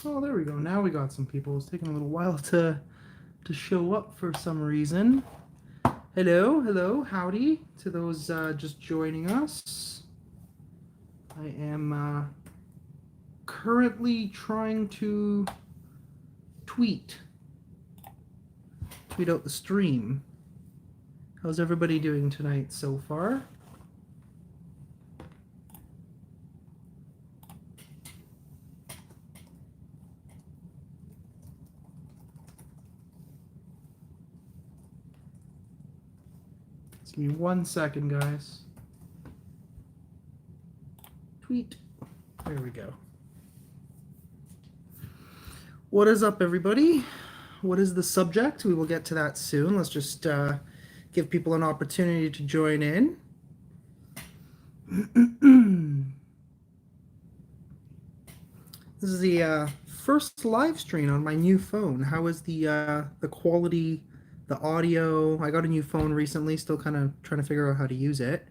Oh, there we go. Now we got some people. It's taking a little while to show up for some reason. Hello, hello, howdy to those just joining us. I am currently trying to tweet out the stream. How's everybody doing tonight so far? Just give me 1 second, guys. Tweet. There we go. What is up, everybody? What is the subject? We will get to that soon. Let's just give people an opportunity to join in. This is the first live stream on my new phone. How is the quality, the audio? I got a new phone recently. Still kind of trying to figure out how to use it.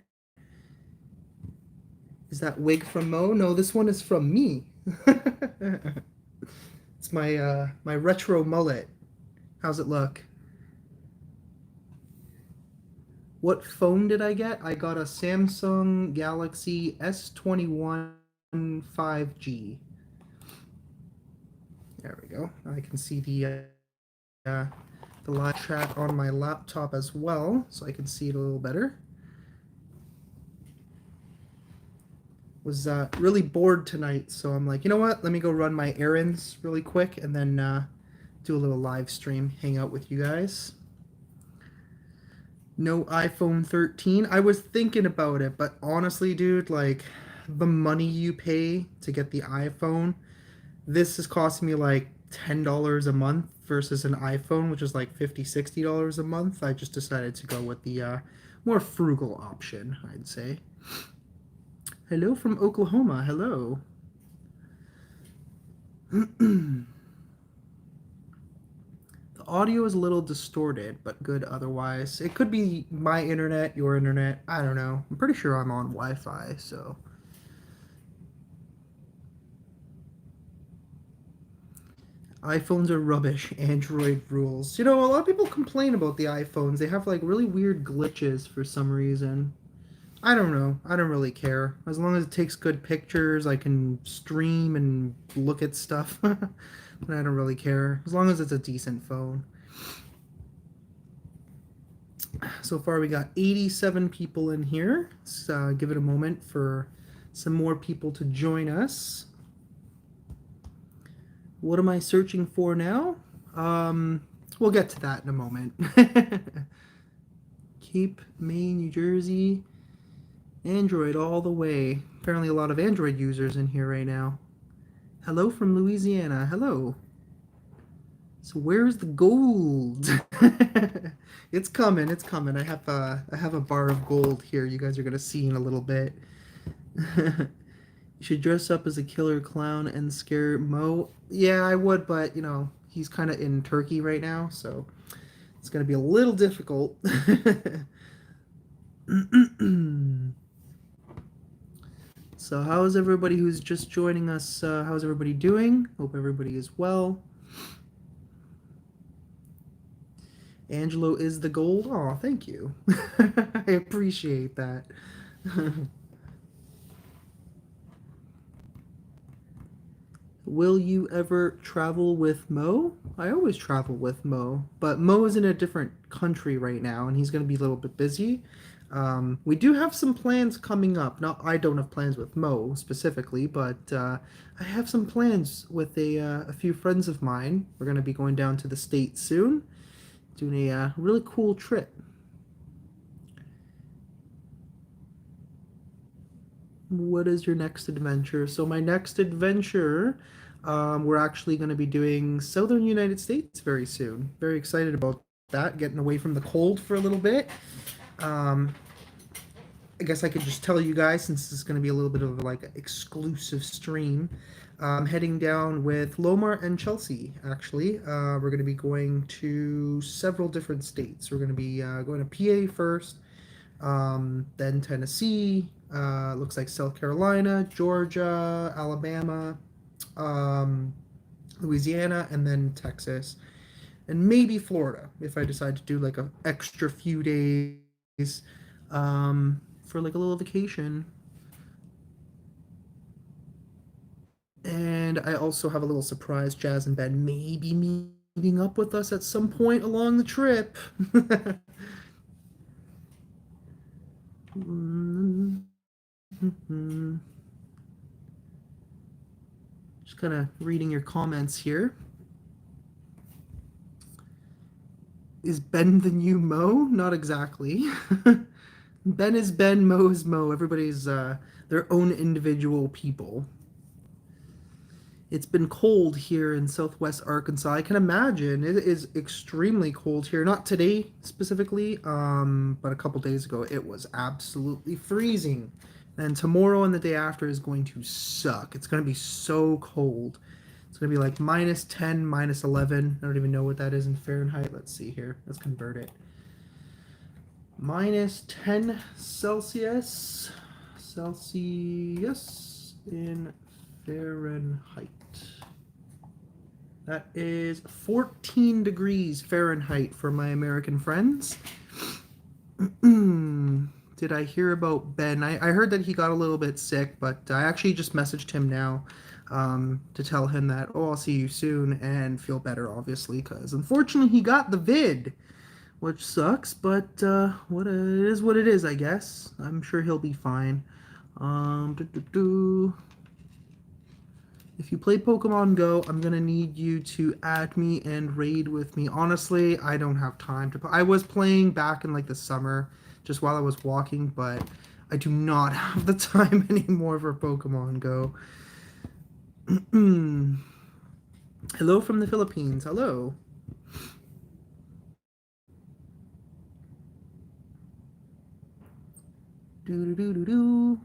Is that wig from Mo? No, this one is from me. It's my retro mullet. How's it look? What phone did I get? I got a Samsung Galaxy S21 5G. There we go. I can see the live chat on my laptop as well, so I can see it a little better. Was really bored tonight, so I'm like, you know what? Let me go run my errands really quick and then do a little live stream, hang out with you guys. No iPhone 13. I was thinking about it, but honestly, dude, like the money you pay to get the iPhone, this is costing me like $10 a month versus an iPhone, which is like $50, $60 a month. I just decided to go with the more frugal option, I'd say. Hello from Oklahoma. Hello. The audio is a little distorted, but good otherwise. It could be my internet, your internet. I don't know. I'm pretty sure I'm on Wi-Fi, so. iPhones are rubbish. Android rules. You know, a lot of people complain about the iPhones. They have like really weird glitches for some reason. I don't know. I don't really care. As long as it takes good pictures, I can stream and look at stuff. But I don't really care. As long as it's a decent phone. So far, we got 87 people in here. Let's give it a moment for some more people to join us. What am I searching for now? We'll get to that in a moment. Cape May, New Jersey. Android all the way. Apparently a lot of Android users in here right now. Hello from Louisiana. Hello. So where's the gold? It's coming. It's coming. I have a bar of gold here. You guys are gonna see in a little bit. You should dress up as a killer clown and scare Mo. Yeah, I would, but you know he's kind of in Turkey right now, so it's gonna be a little difficult. So how's everybody who's just joining us? How's everybody doing? Hope everybody is well. Angelo is the gold. Oh, thank you. I appreciate that. Will you ever travel with Mo? I always travel with Mo, but Mo is in a different country right now, and he's going to be a little bit busy. We do have some plans coming up. Now, I don't have plans with Mo specifically, but I have some plans with a few friends of mine. We're going to be going down to the States soon, doing a really cool trip. What is your next adventure? So my next adventure, we're actually going to be doing Southern United States very soon. Very excited about that, getting away from the cold for a little bit. Um, I guess I could just tell you guys, since this is going to be a little bit of like an exclusive stream. Heading down with Lomar and Chelsea, actually. We're going to be going to several different states. We're going to be going to PA first, then Tennessee, looks like South Carolina, Georgia, Alabama, um, Louisiana, and then Texas, and maybe Florida if I decide to do like an extra few days for like a little vacation. And I also have a little surprise. Jazz and Ben may be meeting up with us at some point along the trip. Just kind of reading your comments here. Is Ben the new Mo? Not exactly. Ben is Ben, Mo is Mo. Everybody's their own individual people. It's been cold here in southwest Arkansas. I can imagine it is extremely cold here. Not today specifically, but a couple days ago it was absolutely freezing. And tomorrow and the day after is going to suck. It's going to be so cold. It's going to be like minus 10, minus 11. I don't even know what that is in Fahrenheit. Let's see here. Let's convert it. Minus 10 Celsius. Celsius in Fahrenheit. That is 14 degrees Fahrenheit for my American friends. Did I hear about Ben? I heard that he got a little bit sick, but I actually just messaged him now to tell him that, oh, I'll see you soon and feel better, obviously, because unfortunately he got the vid, which sucks, but what it is what it is, I guess. I'm sure he'll be fine. If you play Pokemon Go, I'm gonna need you to add me and raid with me. Honestly, I don't have time to play. I was playing back in like the summer, just while I was walking, but I do not have the time anymore for Pokemon Go. Hello from the Philippines. Hello. Do do do do do.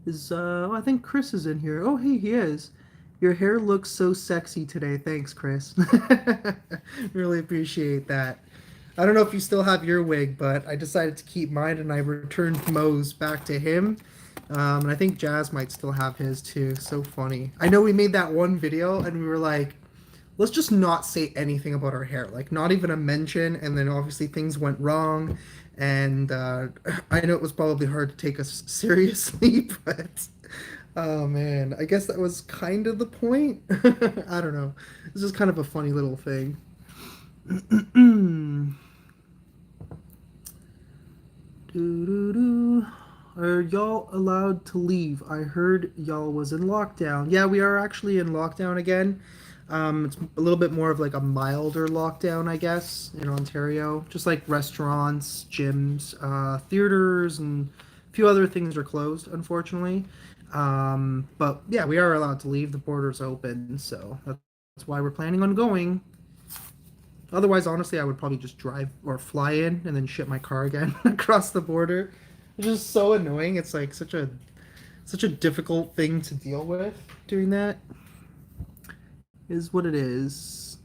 I think Chris is in here. Oh, hey, he is. Your hair looks so sexy today. Thanks, Chris. Really appreciate that. I don't know if you still have your wig, but I decided to keep mine and I returned Mo's back to him. And I think Jazz might still have his too. So funny. I know we made that one video and we were like, let's just not say anything about our hair, like not even a mention. And then obviously things went wrong, and I know it was probably hard to take us seriously, but oh man, I guess that was kind of the point. I don't know. This is kind of a funny little thing. Doo-doo-doo. Are y'all allowed to leave? I heard y'all was in lockdown. Yeah, we are actually in lockdown again. It's a little bit more of like a milder lockdown, I guess, in Ontario. Just like restaurants, gyms, theaters, and a few other things are closed, unfortunately. But yeah, we are allowed to leave. The border's open, so that's why we're planning on going. Otherwise, honestly, I would probably just drive or fly in and then ship my car again across the border. It's just so annoying. It's like such a difficult thing to deal with doing that. Is what it is.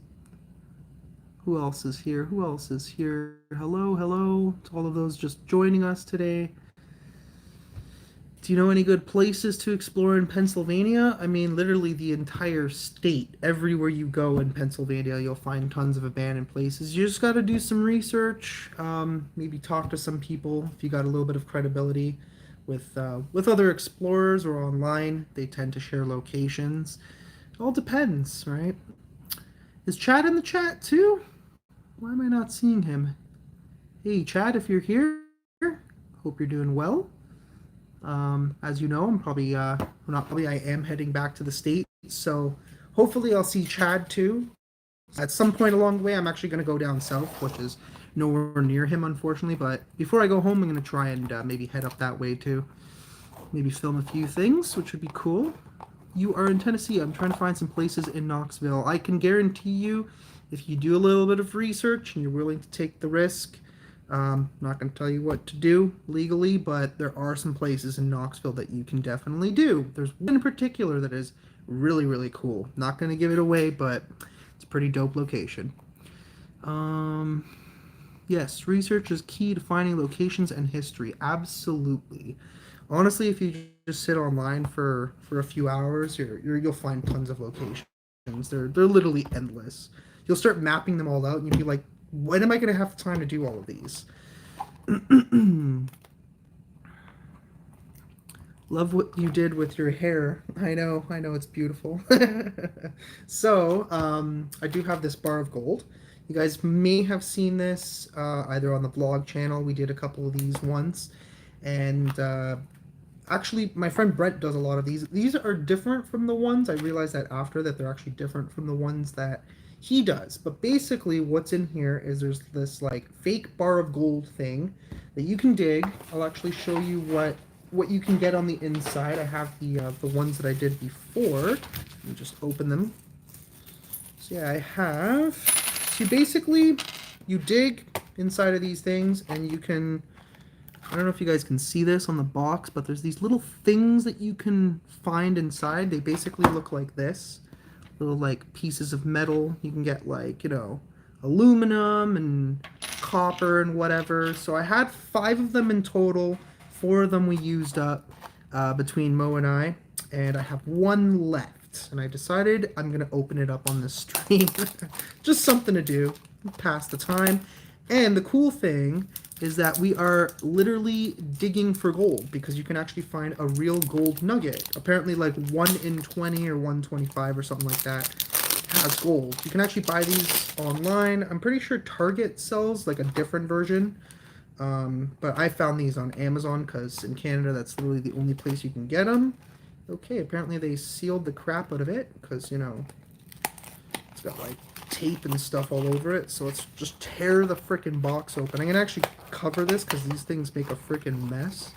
Who else is here? Who else is here? Hello, hello to all of those just joining us today. Do you know any good places to explore in Pennsylvania? I mean, literally the entire state. Everywhere you go in Pennsylvania, you'll find tons of abandoned places. You just got to do some research. Maybe talk to some people if you got a little bit of credibility with other explorers or online. They tend to share locations. It all depends, right? Is Chad in the chat too? Why am I not seeing him? Hey, Chad, if you're here, hope you're doing well. As you know, I'm probably, not probably, I am heading back to the States, so hopefully I'll see Chad too. At some point along the way, I'm actually going to go down south, which is nowhere near him, unfortunately, but before I go home, I'm going to try and maybe head up that way too. Maybe film a few things, which would be cool. You are in Tennessee. I'm trying to find some places in Knoxville. I can guarantee you, if you do a little bit of research and you're willing to take the risk, I'm not going to tell you what to do legally, but there are some places in Knoxville that you can definitely do. There's one in particular that is really, really cool. Not going to give it away, but it's a pretty dope location. Yes, research is key to finding locations and history. Absolutely. Honestly, if you just sit online for a few hours, you'll find tons of locations. They're literally endless. You'll start mapping them all out, and you'll be like, when am I going to have time to do all of these? Love what you did with your hair. I know, it's beautiful. So, I do have this bar of gold. You guys may have seen this either on the vlog channel. We did a couple of these once, and actually, my friend Brent does a lot of these. These are different from the ones. I realized that after that they're actually different from the ones that he does. But basically, what's in here is there's this like fake bar of gold thing that you can dig. I'll actually show you what you can get on the inside. I have the ones that I did before. Let me just open them. So yeah, I have. So basically, you dig inside of these things, and you can. I don't know if you guys can see this on the box, but there's these little things that you can find inside. They basically look like this. Little like pieces of metal. You can get like, aluminum and copper and whatever. So I had 5 of them in total. 4 of them we used up between Mo and I have 1 left. And I decided I'm going to open it up on this stream. Just something to do, pass the time. And the cool thing is that we are literally digging for gold because you can actually find a real gold nugget. Apparently like 1 in 20 or 125 or something like that has gold. You can actually buy these online. I'm pretty sure Target sells like a different version. But I found these on Amazon because in Canada that's literally the only place you can get them. Okay, apparently they sealed the crap out of it because, it's got like tape and stuff all over it. So let's just tear the freaking box open. I'm gonna actually cover this because these things make a freaking mess.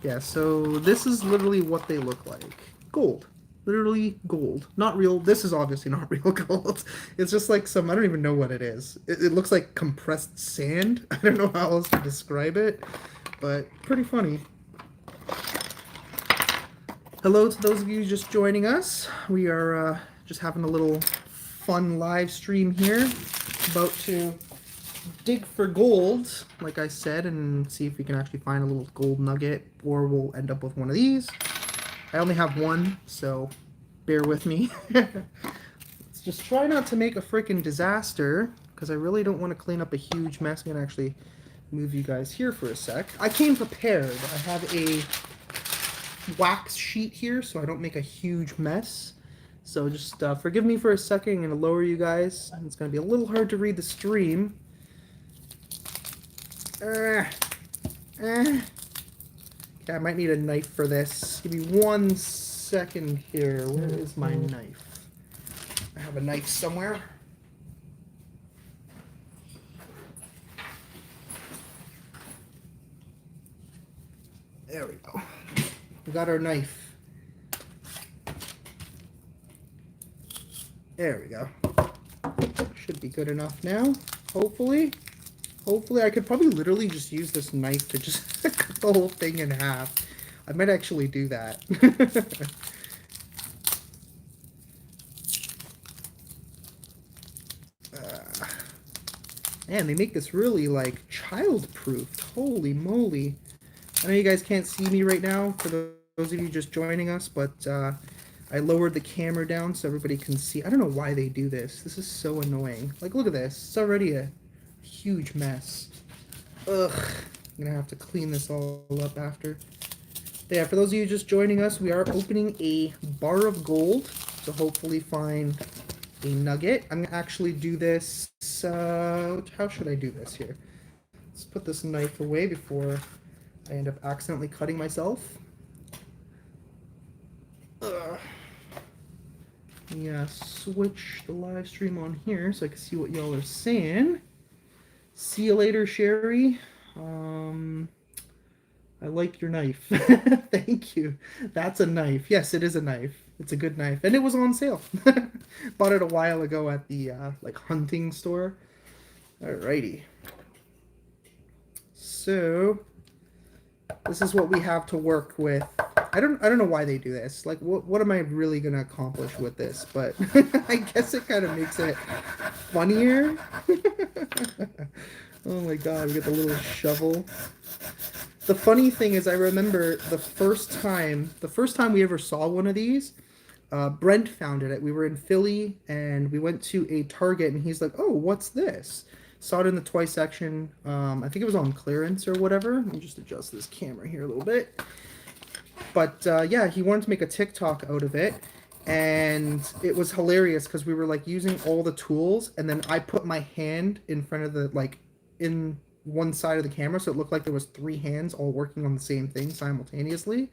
Yeah, so this is literally what they look like. Gold. Literally gold. Not real. This is obviously not real gold. It's just like some, I don't even know what it is. It looks like compressed sand. I don't know how else to describe it, but pretty funny. Hello to those of you just joining us. We are just having a little fun live stream here. About to dig for gold, like I said, and see if we can actually find a little gold nugget, or we'll end up with one of these. I only have 1, so bear with me. Let's just try not to make a freaking disaster, because I really don't want to clean up a huge mess. I'm going to actually move you guys here for a sec. I came prepared. I have a wax sheet here so I don't make a huge mess. So just forgive me for a second. I'm going to lower you guys. It's going to be a little hard to read the stream. Okay, I might need a knife for this. Give me 1 second here. Where is my knife? I have a knife somewhere. There we go. We got our knife. There we go. Should be good enough now, hopefully. Hopefully, I could probably literally just use this knife to just cut the whole thing in half. I might actually do that. Man, they make this really, like, child-proofed. Holy moly. I know you guys can't see me right now, for those of you just joining us, but I lowered the camera down so everybody can see. I don't know why they do this. This is so annoying. Like, look at this. It's already a huge mess. Ugh. I'm gonna have to clean this all up after. But yeah, for those of you just joining us, we are opening a bar of gold to hopefully find a nugget. I'm gonna actually do this. How should I do this here? Let's put this knife away before I end up accidentally cutting myself. Yeah, switch the live stream on here so I can see what y'all are saying. See you later, Sherry. I like your knife. Thank you. That's a knife. Yes, it is a knife. It's a good knife. And it was on sale. Bought it a while ago at the like hunting store. Alrighty. So this is what we have to work with. I don't know why they do this. Like, what am I really gonna accomplish with this? But I guess it kind of makes it funnier. Oh my god, we got the little shovel. The funny thing is, I remember the first time we ever saw one of these. Brent found it. We were in Philly and we went to a Target and he's like, "Oh, what's this?" Saw it in the toy section. I think it was on clearance or whatever. Let me just adjust this camera here a little bit. But yeah, he wanted to make a TikTok out of it, and it was hilarious because we were like using all the tools, and then I put my hand in front of the like in one side of the camera, so it looked like there was three hands all working on the same thing simultaneously,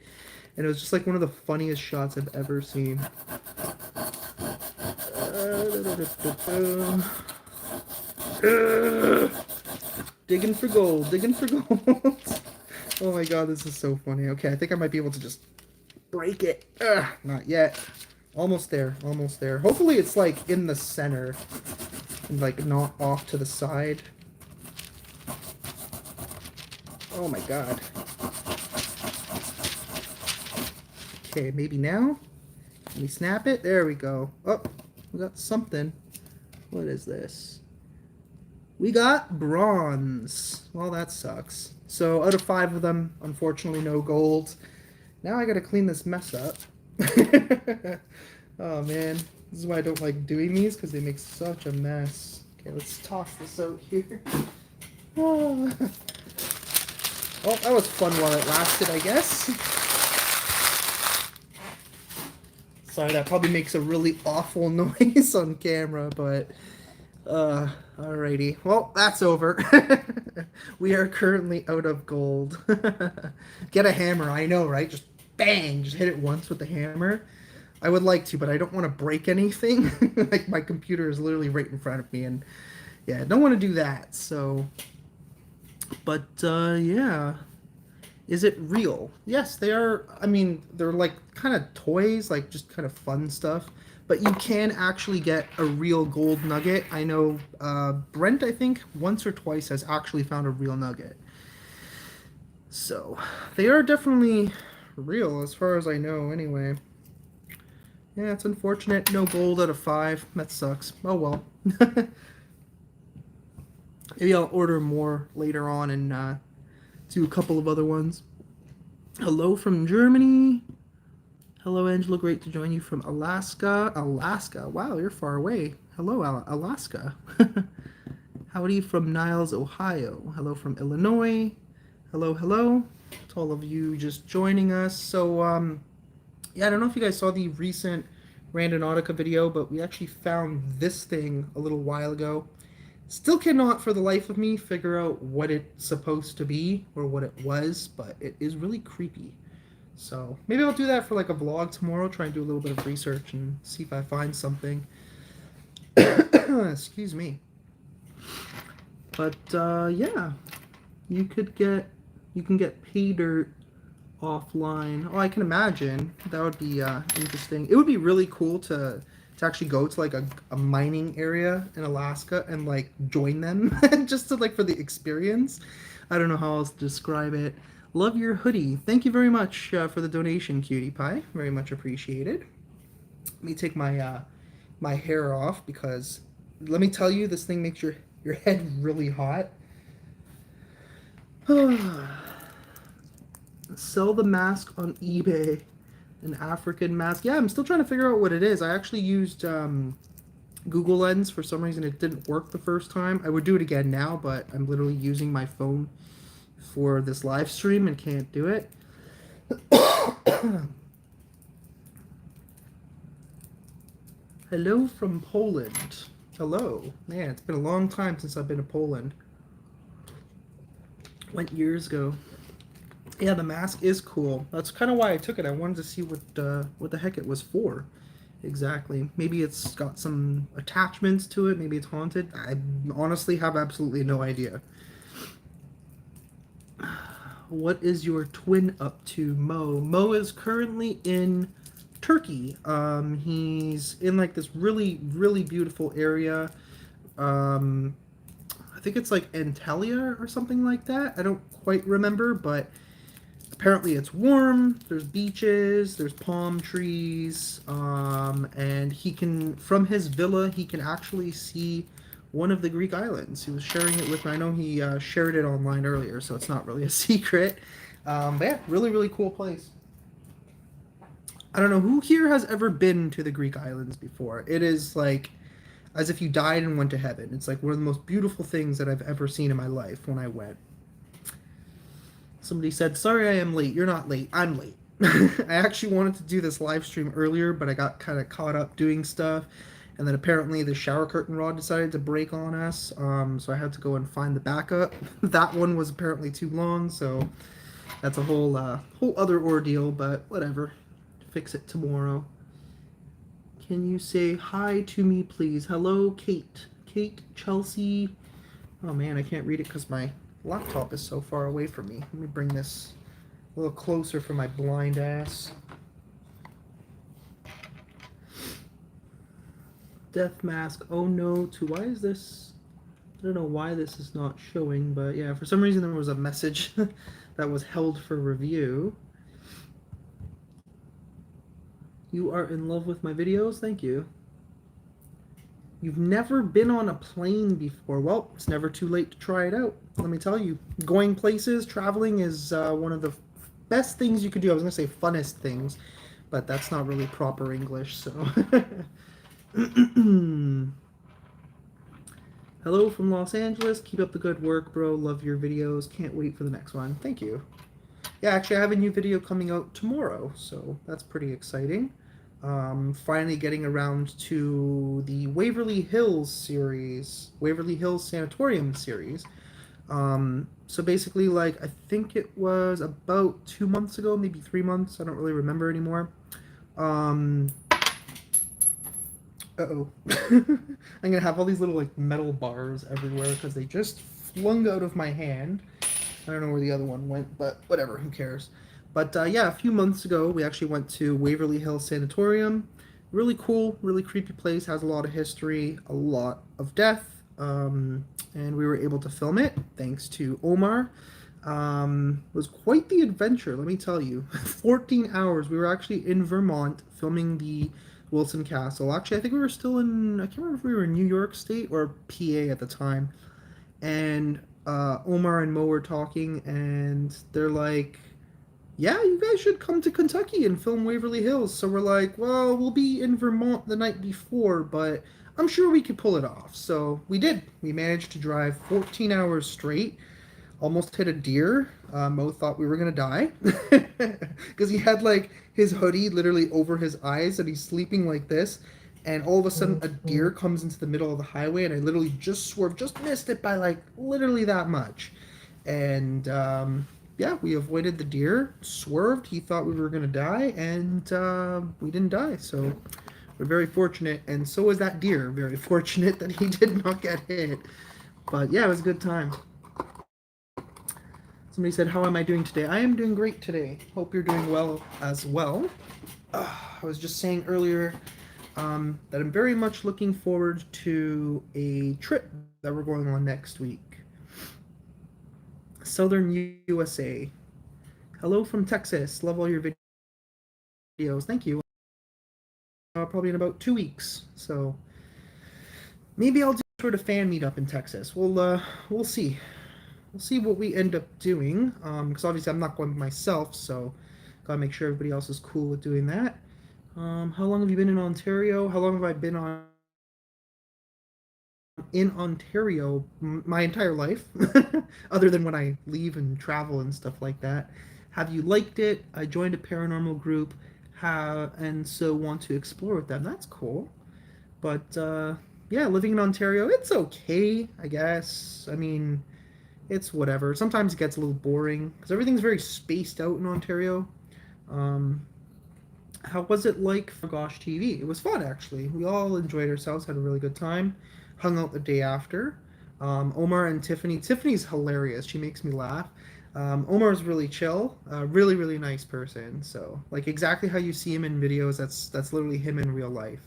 and it was just like one of the funniest shots I've ever seen. Digging for gold, digging for gold. Oh my god, this is so funny. Okay, I think I might be able to just break it. Not yet. Almost there, almost there. Hopefully it's like in the center and like not off to the side. Oh my god. Okay, maybe now? Can we snap it? There we go. Oh, we got something. What is this? We got bronze. Well, that sucks. So out of 5 of them, unfortunately no gold. Now I gotta clean this mess up. Oh man, this is why I don't like doing these, because they make such a mess. Okay, let's toss this out here. Oh. Well, that was fun while it lasted, I guess. Sorry, that probably makes a really awful noise on camera, but alrighty. Well, that's over. We are currently out of gold. Get a hammer, I know, right? Just bang, just hit it once with the hammer. I would like to, but I don't want to break anything. Like my computer is literally right in front of me, and yeah, I don't want to do that. So, but yeah. Is it real? Yes, they are. I mean, they're like kind of toys, like just kind of fun stuff. But you can actually get a real gold nugget. I know Brent, I think, once or twice has actually found a real nugget. So they are definitely real, as far as I know, anyway. Yeah, it's unfortunate. No gold out of 5. That sucks. Oh well. Maybe I'll order more later on and do a couple of other ones. Hello from Germany. Hello, Angela. Great to join you from Alaska. Alaska. Wow, you're far away. Hello, Alaska. Howdy from Niles, Ohio. Hello from Illinois. Hello, hello to all of you just joining us. So, yeah, I don't know if you guys saw the recent Randonautica video, but we actually found this thing a little while ago. Still cannot for the life of me figure out what it's supposed to be or what it was, but it is really creepy. So maybe I'll do that for like a vlog tomorrow, try and do a little bit of research and see if I find something. Excuse me. But yeah, you can get pay dirt offline. Oh, I can imagine that would be interesting. It would be really cool to actually go to like a mining area in Alaska and like join them just to like for the experience. I don't know how else to describe it. Love your hoodie. Thank you very much for the donation, Cutie Pie. Very much appreciated. Let me take my my hair off because let me tell you, this thing makes your head really hot. Sell the mask on eBay. An African mask. Yeah, I'm still trying to figure out what it is. I actually used Google Lens. For some reason, it didn't work the first time. I would do it again now, but I'm literally using my phone for this live stream and can't do it. Hello from Poland. Hello. Man, it's been a long time since I've been to Poland. Went years ago. Yeah, the mask is cool. That's kind of why I took it. I wanted to see what the heck it was for. Exactly. Maybe it's got some attachments to it. Maybe it's haunted. I honestly have absolutely no idea. What is your twin up to, Mo? Mo is currently in Turkey. He's in like this really, really beautiful area. I think it's like Antalya or something like that. I don't quite remember, but apparently it's warm, there's beaches, there's palm trees, and he can, from his villa, he can actually see one of the Greek islands. He was sharing it with me. I know he shared it online earlier, so it's not really a secret. But yeah, really, really cool place. I don't know who here has ever been to the Greek islands before. It is like as if you died and went to heaven. It's like one of the most beautiful things that I've ever seen in my life when I went. Somebody said, "Sorry, I am late." You're not late. I'm late. I actually wanted to do this live stream earlier, but I got kind of caught up doing stuff. And then apparently the shower curtain rod decided to break on us. So I had to go and find the backup. That one was apparently too long, so that's a whole other ordeal, but whatever. Fix it tomorrow. Can you say hi to me, please? Hello, Kate. Kate, Chelsea. Oh man, I can't read it because my laptop is so far away from me. Let me bring this a little closer for my blind ass. Death mask. Oh no, to why is this? I don't know why this is not showing, but yeah, for some reason there was a message that was held for review. You are in love with my videos? Thank you. You've never been on a plane before. Well, it's never too late to try it out. Let me tell you, going places, traveling is one of the best things you could do. I was going to say funnest things, but that's not really proper English, so. Hello from Los Angeles. Keep up the good work, bro. Love your videos. Can't wait for the next one. Thank you. Yeah, actually, I have a new video coming out tomorrow, so that's pretty exciting. Finally getting around to the Waverly Hills series, Waverly Hills Sanatorium series. So basically, like, I think it was about 2 months ago, maybe 3 months, I don't really remember anymore. Uh-oh. I'm gonna have all these little, like, metal bars everywhere because they just flung out of my hand. I don't know where the other one went, but whatever, who cares? But yeah, a few months ago, we actually went to Waverly Hills Sanatorium. Really cool, really creepy place, has a lot of history, a lot of death, and we were able to film it thanks to Omar. It was quite the adventure, let me tell you. 14 hours. We were actually in Vermont filming the Wilson Castle. Actually, I think we were still in, I can't remember if we were in New York State or PA at the time. And Omar and Mo were talking, and they're like, "Yeah, you guys should come to Kentucky and film Waverly Hills." So we're like, "Well, we'll be in Vermont the night before, but I'm sure we could pull it off." So we did. We managed to drive 14 hours straight, almost hit a deer. Mo thought we were gonna die because he had like his hoodie literally over his eyes and he's sleeping like this. And all of a sudden, a deer comes into the middle of the highway, and I literally just swerved, just missed it by like literally that much. And yeah, we avoided the deer, swerved. He thought we were gonna die, and we didn't die. So we're very fortunate, and so was that deer. Very fortunate that he did not get hit. But yeah, it was a good time. Somebody said, "How am I doing today?" I am doing great today. Hope you're doing well as well. I was just saying earlier that I'm very much looking forward to a trip that we're going on next week. Southern USA. Hello from Texas. Love all your videos. Thank you. Probably in about 2 weeks. So maybe I'll do sort of fan meetup in Texas. We'll see. We'll see what we end up doing. Because obviously I'm not going myself, so gotta make sure everybody else is cool with doing that. How long have you been in Ontario? How long have I been in Ontario? My entire life, other than when I leave and travel and stuff like that. Have you liked it? I joined a paranormal group, and so want to explore with them. That's cool. But yeah, living in Ontario, it's okay, I guess. I mean, it's whatever. Sometimes it gets a little boring because everything's very spaced out in Ontario. Um, how was it like for Gosh TV? It was fun, actually. We all enjoyed ourselves, had a really good time. Hung out the day after. Omar and Tiffany. Tiffany's hilarious. She makes me laugh. Omar's really chill. Really, really nice person. So, like exactly how you see him in videos, that's literally him in real life.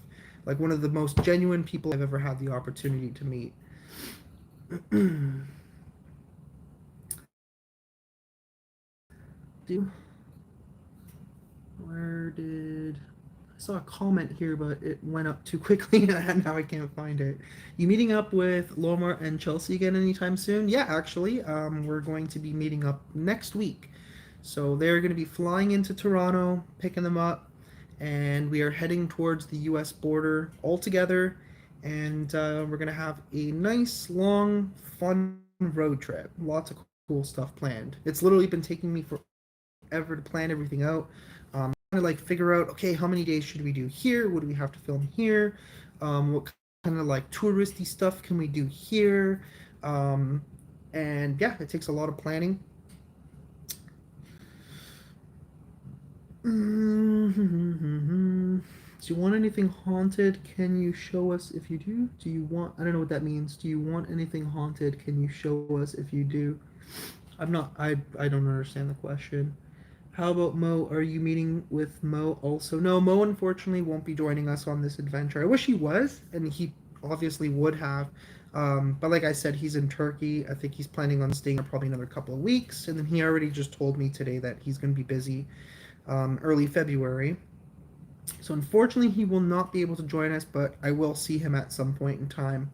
Like one of the most genuine people I've ever had the opportunity to meet. Where did saw a comment here, but it went up too quickly and now I can't find it. You meeting up with Lomar and Chelsea again anytime soon? Yeah, actually, we're going to be meeting up next week. So they're going to be flying into Toronto, picking them up, and we are heading towards the U.S. border all together. And we're going to have a nice, long, fun road trip. Lots of cool stuff planned. It's literally been taking me forever to plan everything out. Trying to like figure out, okay, how many days should we do here? What do we have to film here? What kind of like touristy stuff can we do here? Um, and yeah, it takes a lot of planning. Do you want anything haunted? Can you show us if you do? Do you want, I don't know what that means. Do you want anything haunted? Can you show us if you do? I don't understand the question. How about Mo? Are you meeting with Mo also? No, Mo unfortunately won't be joining us on this adventure. I wish he was, and he obviously would have. But like I said, he's in Turkey. I think he's planning on staying there probably another couple of weeks. And then he already just told me today that he's going to be busy early February. So unfortunately, he will not be able to join us, but I will see him at some point in time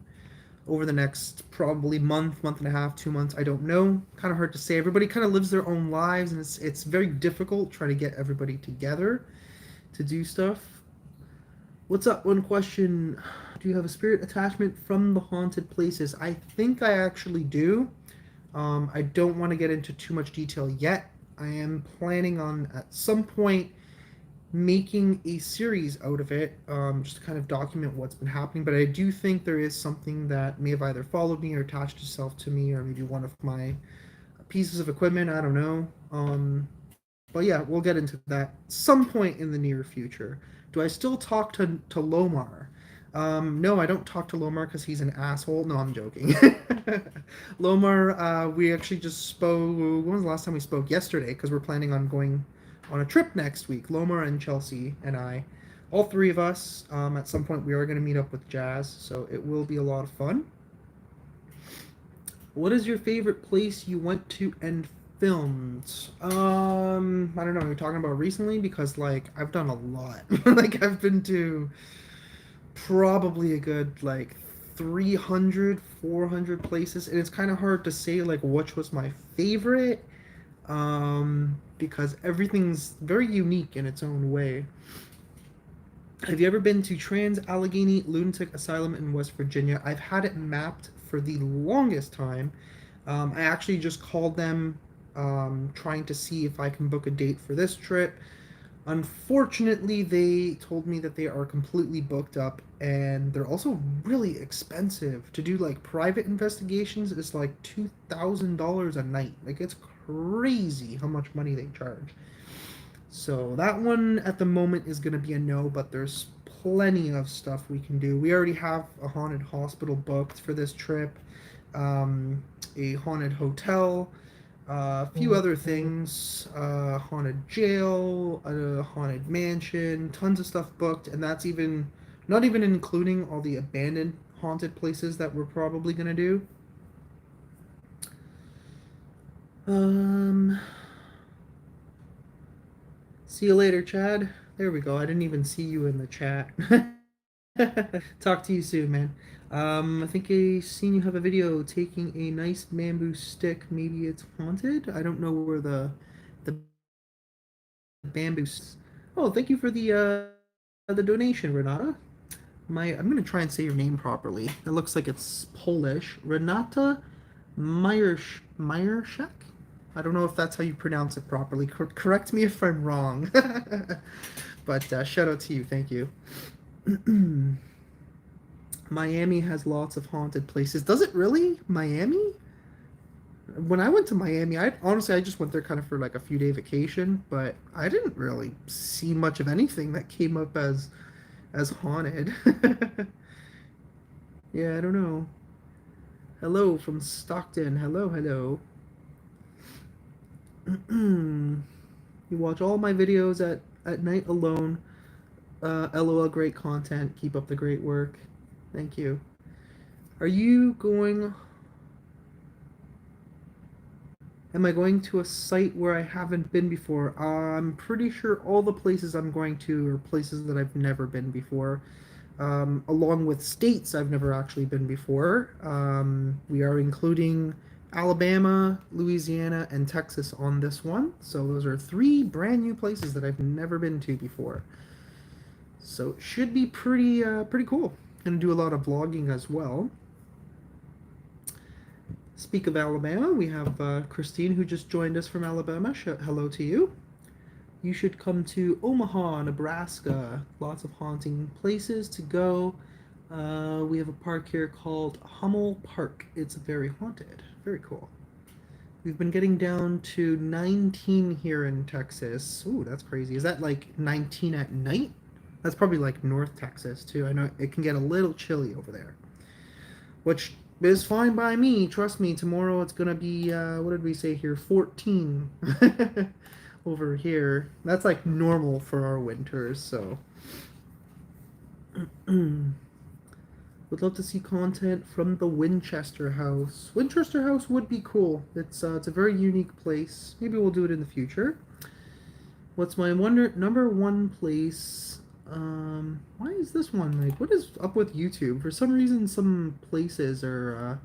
over the next probably month and a half, 2 months. I don't know. Kind of hard to say. Everybody kind of lives their own lives, and it's very difficult trying to get everybody together to do stuff. What's up? One question: do you have a spirit attachment from the haunted places? I think I actually do. I don't want to get into too much detail yet. I am planning on at some point making a series out of it, just to kind of document what's been happening. But I do think there is something that may have either followed me or attached itself to me, or maybe one of my pieces of equipment. I don't know. But yeah, we'll get into that some point in the near future. Do I still talk to Lomar? No, I don't talk to Lomar because he's an asshole. No, I'm joking. Lomar, we actually just spoke. When was the last time we spoke? Yesterday, because we're planning on going on a trip next week. Lomar and Chelsea and I, all three of us, at some point we are going to meet up with Jazz, so it will be a lot of fun. What is your favorite place you went to and filmed? I don't know. You're talking about recently because like I've done a lot. Like I've been to probably a good like 300, 400 places, and it's kind of hard to say like which was my favorite, because everything's very unique in its own way. Have you ever been to Trans Allegheny Lunatic Asylum in West Virginia? I've had it mapped for the longest time. I actually just called them, trying to see if I can book a date for this trip. Unfortunately, they told me that they are completely booked up, and they're also really expensive. To do like private investigations is like $2,000 a night. Like it's crazy how much money they charge. So that one at the moment is going to be a no, but there's plenty of stuff we can do. We already have a haunted hospital booked for this trip, a haunted hotel, a few other things, haunted jail, a haunted mansion, tons of stuff booked, and that's even not even including all the abandoned haunted places that we're probably going to do. Um, See you later, Chad. There we go. I didn't even see you in the chat. Talk to you soon, man. I think I seen you have a video taking a nice bamboo stick. Maybe it's haunted. I don't know where the bamboo. Oh, thank you for the donation, Renata. I'm gonna try and say your name properly. It looks like it's Polish. Renata Meyershek. I don't know if that's how you pronounce it properly. Correct me if I'm wrong. But shout out to you. Thank you. Miami has lots of haunted places. Does it really? Miami? When I went to Miami, I honestly I just went there kind of for like a few day vacation, but I didn't really see much of anything that came up as haunted. Yeah, I don't know. Hello from Stockton. Hello, hello. You watch all my videos at night alone. LOL, great content. Keep up the great work. Thank you. Are you going Am I going to a site where I haven't been before? I'm pretty sure all the places I'm going to are places that I've never been before, along with states I've never actually been before. We are including Alabama, Louisiana, and Texas on this one. So those are three brand new places that I've never been to before. So it should be pretty cool. Gonna do a lot of vlogging as well. Speak of Alabama, we have Christine who just joined us from Alabama. Hello to you. You should come to Omaha, Nebraska. Lots of haunting places to go. We have a park here called Hummel Park. It's very haunted. Very cool. We've been getting down to 19 here in Texas. Ooh, that's crazy. Is that like 19 at night? That's probably like North Texas too. I know it can get a little chilly over there, which is fine by me. Trust me, tomorrow it's gonna be what did we say here? 14 over here. That's like normal for our winters, so would love to see content from the Winchester House. Winchester House would be cool. It's a very unique place. Maybe we'll do it in the future. What's my number one place? Why is this one like? What is up with YouTube? For some reason, some places are.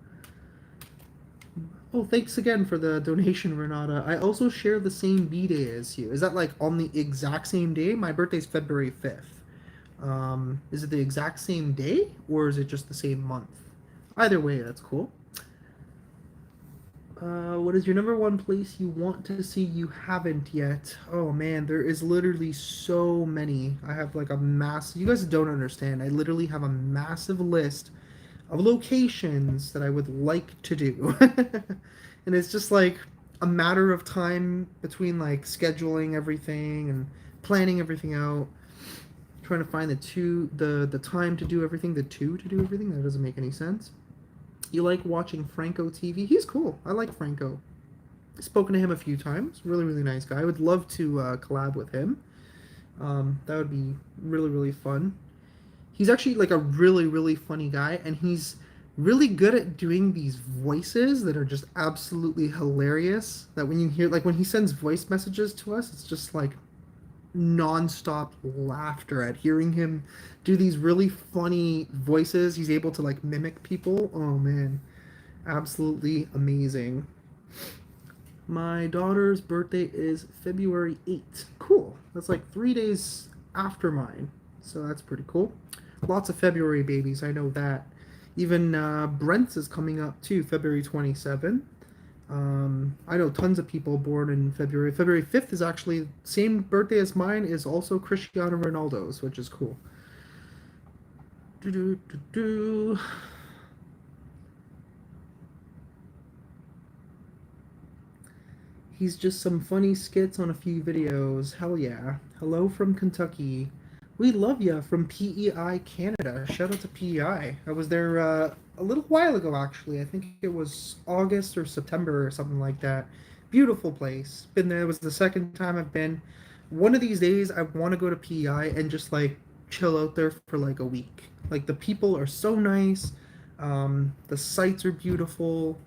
Oh, thanks again for the donation, Renata. I also share the same B day as you. Is that like on the exact same day? My birthday's February 5th. Is it the exact same day or is it just the same month? Either way, that's cool. What is your number one place you want to see you haven't yet? Oh man, there is literally so many. I have like a massive, you guys don't understand. I literally have a massive list of locations that I would like to do. And it's just like a matter of time between like scheduling everything and planning everything out, trying to find the time to do everything, the two to do everything. That doesn't make any sense. You like watching Franco TV? He's cool. I like Franco. I've spoken to him a few times. Really, really nice guy. I would love to collab with him. That would be really, really fun. He's actually like a really, really funny guy, and he's really good at doing these voices that are just absolutely hilarious. That when you hear, like when he sends voice messages to us, it's just like nonstop laughter at hearing him do these really funny voices. He's able to like mimic people. Oh man, absolutely amazing. My daughter's birthday is February 8th. Cool. That's like 3 days after mine. So that's pretty cool. Lots of February babies, I know that. Even Brent's is coming up too, February 27th. I know tons of people born in February. February 5th is actually same birthday as mine, is also Cristiano Ronaldo's, which is cool. Do, do, do, do. He's just some funny skits on a few videos. Hell yeah. Hello from Kentucky. We love ya from PEI Canada. Shout out to PEI. I was there a little while ago, actually. I think it was August or September or something like that. Beautiful place. Been there. It was the second time I've been. One of these days, I want to go to PEI and just like chill out there for like a week. Like the people are so nice. The sights are beautiful.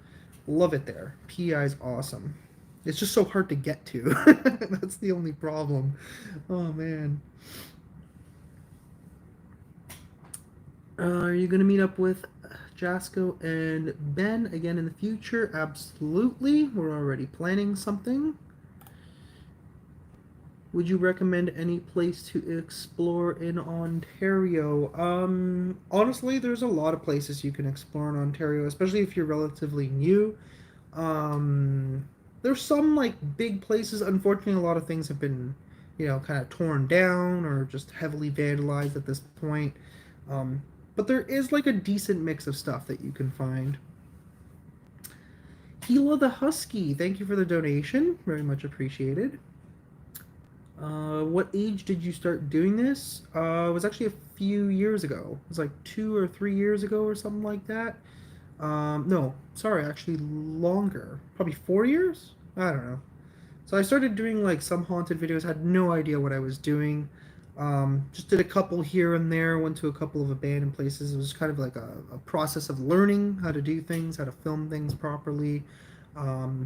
Love it there. PEI is awesome. It's just so hard to get to. That's the only problem. Oh man. Are you going to meet up with Jasco and Ben again in the future? Absolutely. We're already planning something. Would you recommend any place to explore in Ontario? Honestly, there's a lot of places you can explore in Ontario, especially if you're relatively new. There's some like big places. Unfortunately, a lot of things have been, kind of torn down or just heavily vandalized at this point. But there is like a decent mix of stuff that you can find. Gila the Husky, thank you for the donation. Very much appreciated. What age did you start doing this? It was actually a few years ago. It was like 2 or 3 years ago or something like that. No, sorry, actually longer. Probably 4 years? I don't know. So I started doing like some haunted videos, had no idea what I was doing. Just did a couple here and there, went to a couple of abandoned places. It was kind of like a process of learning how to do things, how to film things properly.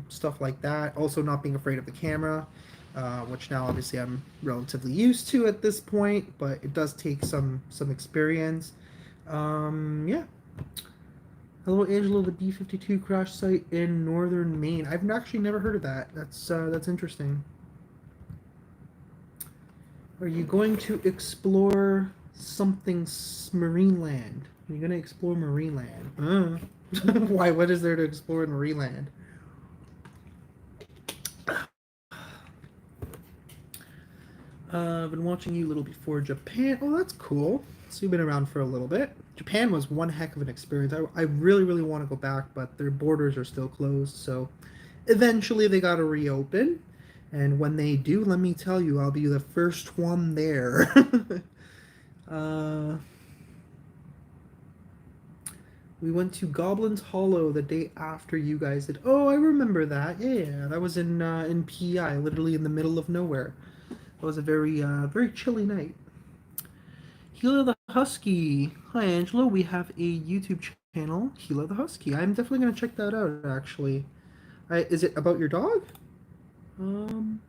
stuff like that. Also, not being afraid of the camera, which now obviously I'm relatively used to at this point, but it does take some experience. Yeah. Hello, Angelo. The B-52 crash site in northern Maine. I've actually never heard of that. That's interesting. Are you going to explore something marine land? Are you going to explore marine land? Why? What is there to explore in marine land? I've been watching you a little before Japan. Oh, that's cool. So you've been around for a little bit. Japan was one heck of an experience. I really, really want to go back, but their borders are still closed. So eventually they got to reopen. And when they do, let me tell you, I'll be the first one there. uh, we went to Goblin's Hollow the day after you guys did. Oh, I remember that. Yeah, that was in PI, literally in the middle of nowhere. It was a very chilly night. Gila the Husky. Hi, Angelo. We have a YouTube channel, Gila the Husky. I'm definitely gonna check that out. Actually, is it about your dog? Um.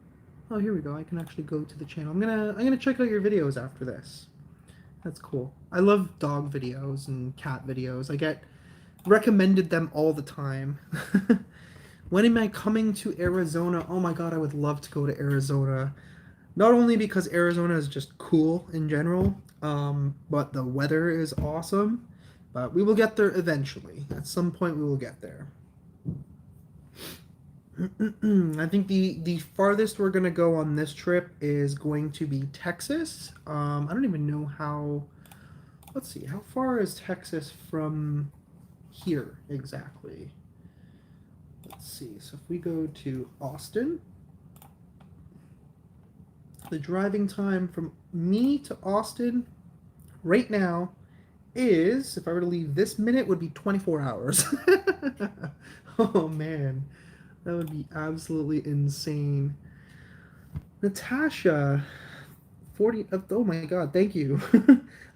Oh, here we go. I can actually go to the channel. I'm gonna check out your videos after this. That's cool. I love dog videos and cat videos. I get recommended them all the time. When am I coming to Arizona? Oh my god, I would love to go to Arizona. Not only because Arizona is just cool in general, but the weather is awesome. But we will get there eventually. At some point, we will get there. I think the farthest we're gonna go on this trip is going to be Texas. I don't even know how. Let's see, how far is Texas from here exactly? Let's see. So if we go to Austin, the driving time from me to Austin right now is, if I were to leave this minute, would be 24 hours. Oh man, that would be absolutely insane. Natasha, 40. Oh my God, thank you.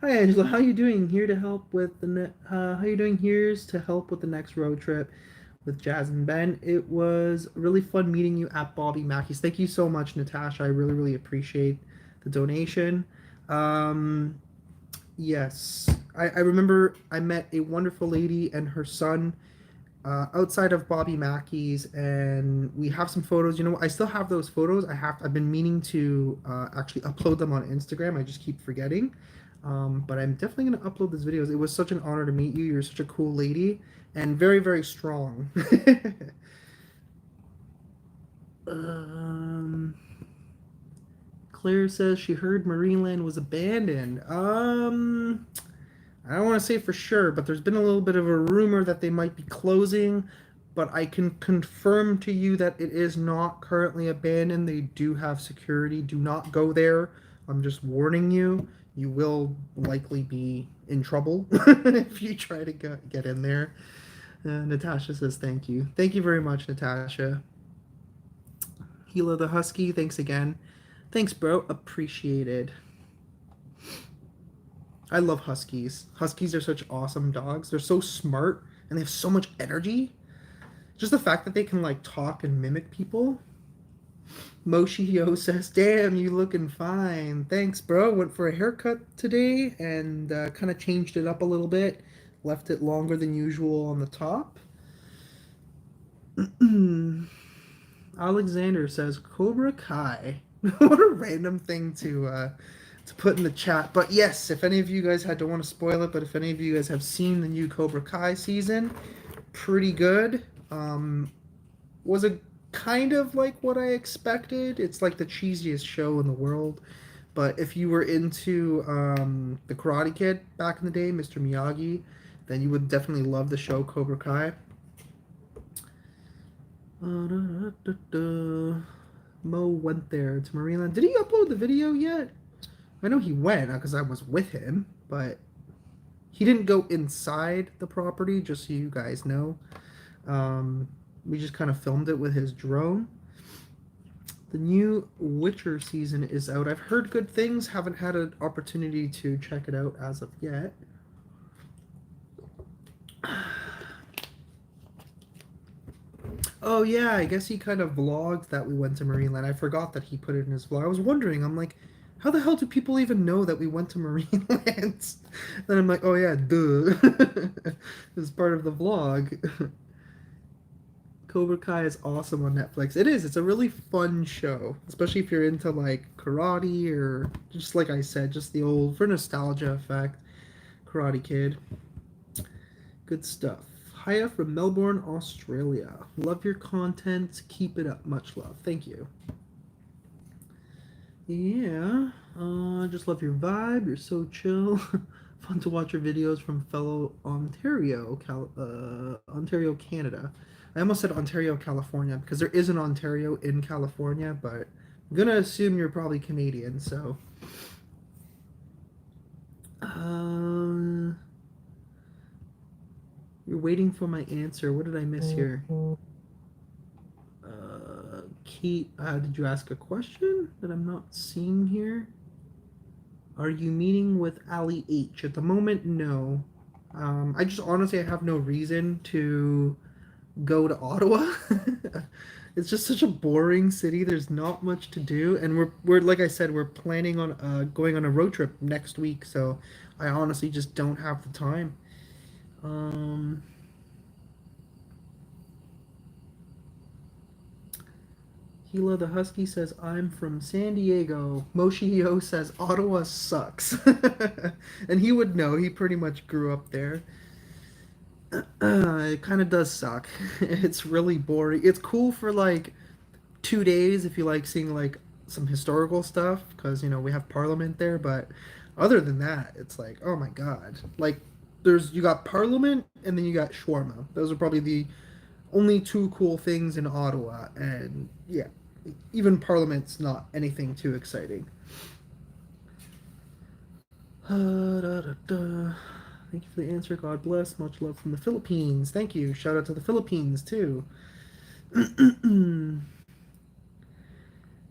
Hi Angela, how you doing? Here to help with how you doing? Here's to help with the next road trip with Jazz and Ben. It was really fun meeting you at Bobby Mackey's. Thank you so much, Natasha. I really, really appreciate the donation. Um, yes, I remember I met a wonderful lady and her son outside of Bobby Mackey's, and we have some photos. You know, I still have those photos. I've been meaning to actually upload them on Instagram. I just keep forgetting. But I'm definitely gonna upload these videos. It was such an honor to meet you. You're such a cool lady and very, very strong. um, Claire says she heard Marineland was abandoned. I don't want to say for sure, but there's been a little bit of a rumor that they might be closing. But I can confirm to you that it is not currently abandoned. They do have security. Do not go there. I'm just warning you. You will likely be in trouble if you try to get in there. Natasha says thank you. Thank you very much, Natasha. Gila the Husky, thanks again. Thanks, bro. Appreciated. I love Huskies. Huskies are such awesome dogs. They're so smart and they have so much energy. Just the fact that they can like talk and mimic people. Moshio says, "Damn, you looking fine. Thanks, bro. Went for a haircut today and kind of changed it up a little bit. Left it longer than usual on the top." Alexander says, "Cobra Kai." What a random thing to put in the chat. But yes, if any of you guys had to want to spoil it, but if any of you guys have seen the new Cobra Kai season, pretty good. Was a kind of like what I expected. It's like the cheesiest show in the world. But if you were into the Karate Kid back in the day, Mr. Miyagi, then you would definitely love the show Cobra Kai. Mo went there to Marineland. Did he upload the video yet? I know he went because I was with him, but he didn't go inside the property, just so you guys know. We just kind of filmed it with his drone. The new Witcher season is out. I've heard good things, haven't had an opportunity to check it out as of yet. Oh yeah, I guess he kind of vlogged that we went to Marineland. I forgot that he put it in his vlog. I was wondering, I'm like, how the hell do people even know that we went to Marineland? Then I'm like, oh yeah, duh. It's part of the vlog. Cobra Kai is awesome on Netflix. It is. It's a really fun show, especially if you're into like karate or just like I said, just the old for nostalgia effect. Karate Kid. Good stuff. Hiya from Melbourne, Australia. Love your content. Keep it up. Much love. Thank you. Yeah. Just love your vibe. You're so chill. Fun to watch your videos from fellow Ontario, Canada. I almost said Ontario, California because there is an Ontario in California, but I'm gonna assume you're probably Canadian. So, uh, you're waiting for my answer. What did I miss here? Kate, did you ask a question that I'm not seeing here? Are you meeting with Ali H? At the moment, no. I just honestly I have no reason to go to Ottawa. It's just such a boring city. There's not much to do, and we're like I said, we're planning on going on a road trip next week. So I honestly just don't have the time. Um, Gila the Husky says, I'm from San Diego. Moshio says, Ottawa sucks. And he would know. He pretty much grew up there. It kind of does suck. It's really boring. It's cool for like 2 days if you like seeing like some historical stuff because, we have Parliament there. But other than that, it's like, oh my God. Like, you got Parliament and then you got shawarma. Those are probably the only two cool things in Ottawa, and yeah, even Parliament's not anything too exciting. Da, da, da. Thank you for the answer. God bless. Much love from the Philippines. Thank you. Shout out to the Philippines too.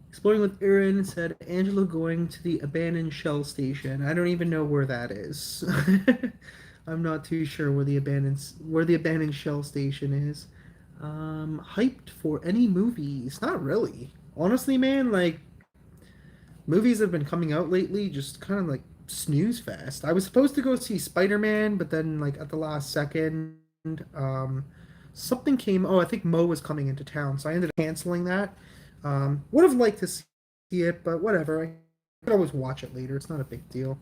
Exploring with Aaron said Angela going to the abandoned Shell station. I don't even know where that is. I'm not too sure where the abandoned Shell station is. Hyped for any movies? Not really. Honestly, man, like movies have been coming out lately, just kind of like snooze fest. I was supposed to go see Spider-Man, but then like at the last second, um, something came. Oh, I think Mo was coming into town, so I ended up canceling that. Would have liked to see it, but whatever. I could always watch it later. It's not a big deal.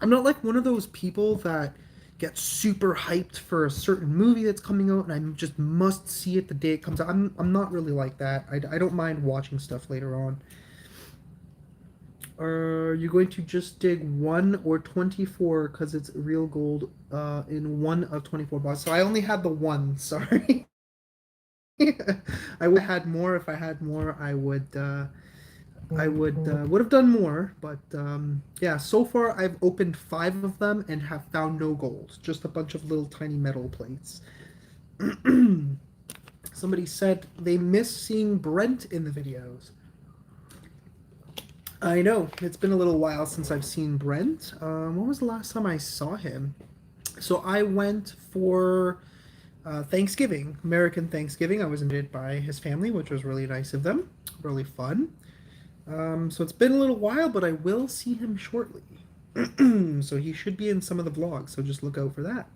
I'm not like one of those people that get super hyped for a certain movie that's coming out and I just must see it the day it comes out. I'm not really like that. I don't mind watching stuff later on. Are you going to just dig 1 or 24 because it's real gold in one of 24 boxes? So I only had the one, sorry. I would have had more. If I had more, I would have done more, but yeah. So far, I've opened 5 of them and have found no gold. Just a bunch of little tiny metal plates. Somebody said they miss seeing Brent in the videos. I know it's been a little while since I've seen Brent. When was the last time I saw him? So I went for Thanksgiving, American Thanksgiving. I was invited by his family, which was really nice of them. Really fun. So it's been a little while, but I will see him shortly. So he should be in some of the vlogs, so just look out for that.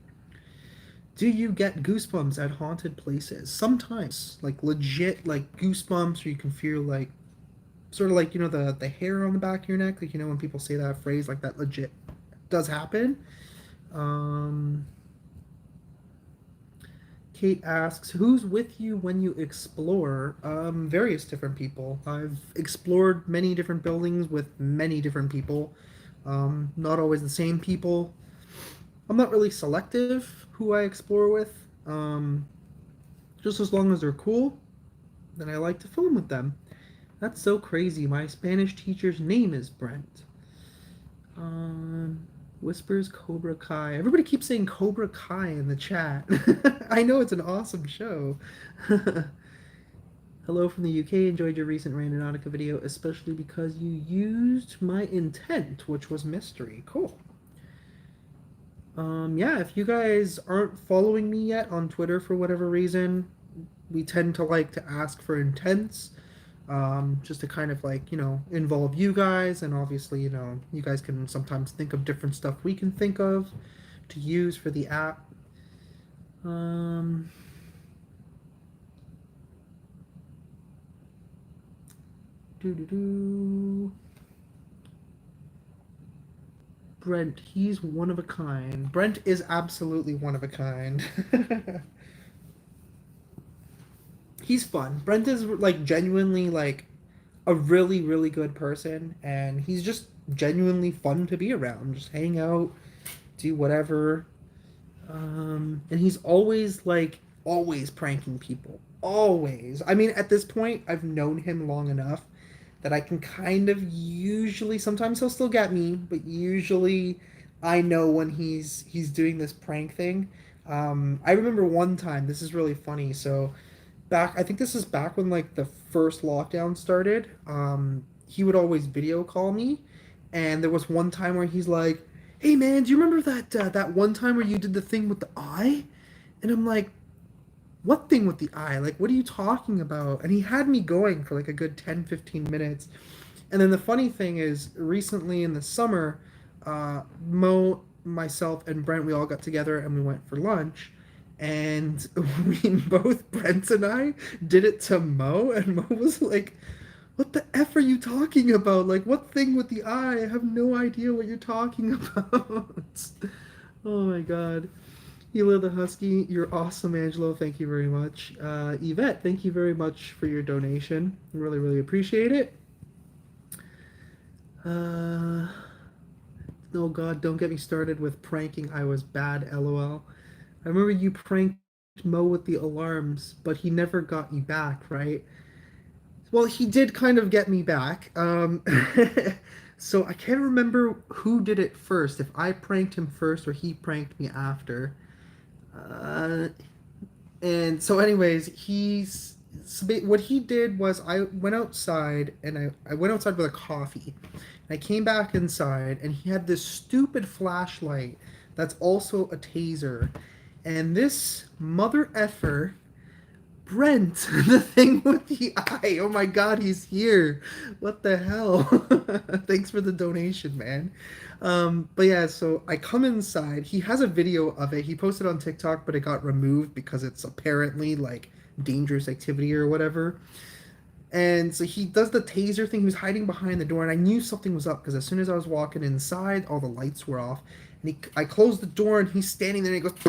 Do you get goosebumps at haunted places? Sometimes, like legit, like goosebumps, or you can feel like sort of like the hair on the back of your neck, like when people say that phrase, like that legit does happen. Um, Kate asks, who's with you when you explore? Various different people. I've explored many different buildings with many different people. Not always the same people. I'm not really selective who I explore with. Just as long as they're cool, then I like to film with them. That's so crazy. My Spanish teacher's name is Brent. Whispers Cobra Kai. Everybody keeps saying Cobra Kai in the chat. I know it's an awesome show. Hello from the UK. Enjoyed your recent Randonautica video, especially because you used my intent, which was mystery. Cool. Yeah, if you guys aren't following me yet on Twitter for whatever reason, we tend to like to ask for intents, just to kind of like, involve you guys. And obviously, you guys can sometimes think of different stuff we can think of to use for the app. Um, doo doo doo. Brent, he's one of a kind. Brent is absolutely one of a kind. He's fun. Brent is like genuinely like a really really good person, and he's just genuinely fun to be around. Just hang out, do whatever. And he's always like always pranking people. Always. I mean, at this point, I've known him long enough that I can kind of usually sometimes he'll still get me, but usually I know when he's doing this prank thing. I remember one time, this is really funny. So back I think this is back when like the first lockdown started. He would always video call me, and there was one time where he's like, "Hey man, do you remember that one time where you did the thing with the eye?" And I'm like, "What thing with the eye? Like, what are you talking about?" And he had me going for like a good 10-15 minutes. And then the funny thing is, recently in the summer, Mo, myself, and Brent, we all got together and we went for lunch. And we both, Brent and I, did it to Mo, and Mo was like, "What the F are you talking about? Like, what thing with the eye? I have no idea what you're talking about." Oh my God. Hila the Husky, you're awesome, Angelo. Thank you very much. Yvette, thank you very much for your donation. Really, really appreciate it. Uh, oh God, don't get me started with pranking. I was bad, lol. I remember you pranked Mo with the alarms, but he never got you back, right? Well, he did kind of get me back. So I can't remember who did it first, if I pranked him first or he pranked me after. Uh, and so, anyways, what he did was I went outside and I went outside with a coffee. And I came back inside and he had this stupid flashlight that's also a taser. And this mother effer, Brent, the thing with the eye. Oh my God, he's here. What the hell? Thanks for the donation, man. But yeah, so I come inside. He has a video of it. He posted on TikTok, but it got removed because it's apparently like dangerous activity or whatever. And so he does the taser thing. He was hiding behind the door, and I knew something was up because as soon as I was walking inside, all the lights were off. And I closed the door, and he's standing there, and he goes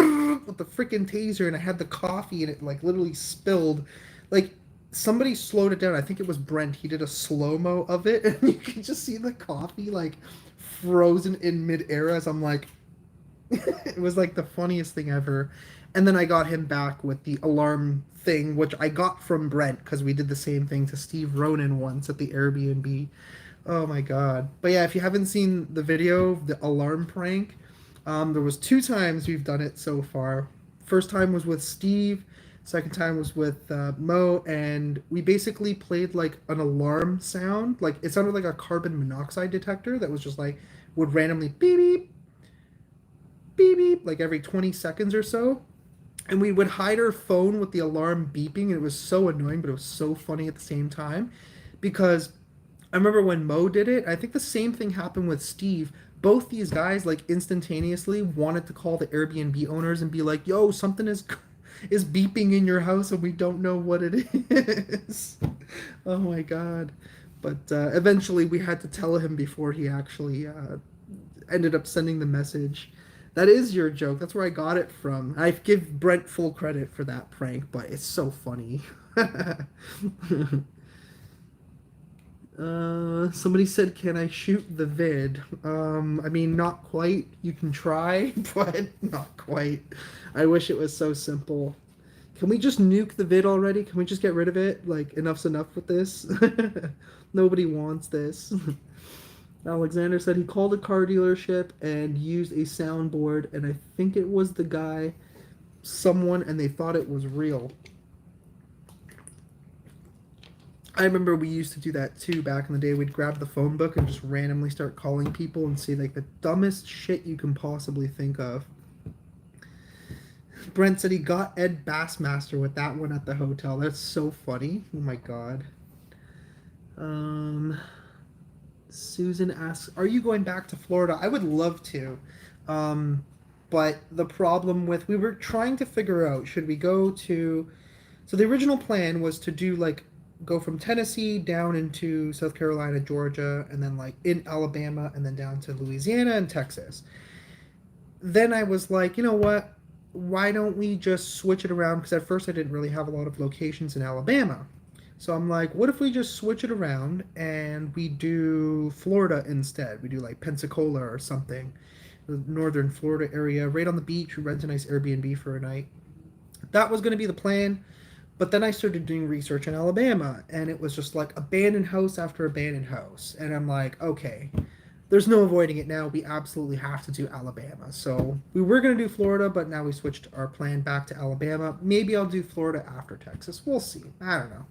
with the freaking taser, and I had the coffee, and it like literally spilled. Like somebody slowed it down. I think it was Brent. He did a slow mo of it, and you can just see the coffee like frozen in midair as I'm like, it was like the funniest thing ever. And then I got him back with the alarm thing, which I got from Brent because we did the same thing to Steve Ronan once at the Airbnb. Oh my God. But yeah, if you haven't seen the video, the alarm prank, there was two times we've done it so far. First time was with Steve. Second time was with Mo, and we basically played like an alarm sound. Like it sounded like a carbon monoxide detector that was just like would randomly beep beep beep beep like every 20 seconds or so. And we would hide our phone with the alarm beeping, and it was so annoying, but it was so funny at the same time because I remember when Mo did it. I think the same thing happened with Steve. Both these guys like instantaneously wanted to call the Airbnb owners and be like, "Yo, something is beeping in your house and we don't know what it is." Oh my God. But eventually we had to tell him before he actually ended up sending the message. That is your joke. That's where I got it from. I give Brent full credit for that prank, but it's so funny. Somebody said, "Can I shoot the vid?" I mean, not quite. You can try, but not quite. I wish it was so simple. Can we just nuke the vid already? Can we just get rid of it? Like, enough's enough with this. Nobody wants this. Alexander said he called a car dealership and used a soundboard, and I think it was the guy, someone, and they thought it was real. I remember we used to do that too back in the day. We'd grab the phone book and just randomly start calling people and say like the dumbest shit you can possibly think of. Brent said he got Ed Bassmaster with that one at the hotel. That's so funny. Oh my god. Um, Susan asks, "Are you going back to Florida?" I would love to, um, but the problem with we were trying to figure out should we go to. So the original plan was to do like go from Tennessee down into South Carolina, Georgia, and then like in Alabama, and then down to Louisiana and Texas. Then I was like, you know what? Why don't we just switch it around? Because at first I didn't really have a lot of locations in Alabama. So I'm like, what if we just switch it around and we do Florida instead? We do like Pensacola or something, the northern Florida area, right on the beach. We rent a nice Airbnb for a night. That was going to be the plan. But then I started doing research in Alabama, and it was just like abandoned house after abandoned house. And I'm like, okay, there's no avoiding it now. We absolutely have to do Alabama. So we were going to do Florida, but now we switched our plan back to Alabama. Maybe I'll do Florida after Texas. We'll see. I don't know.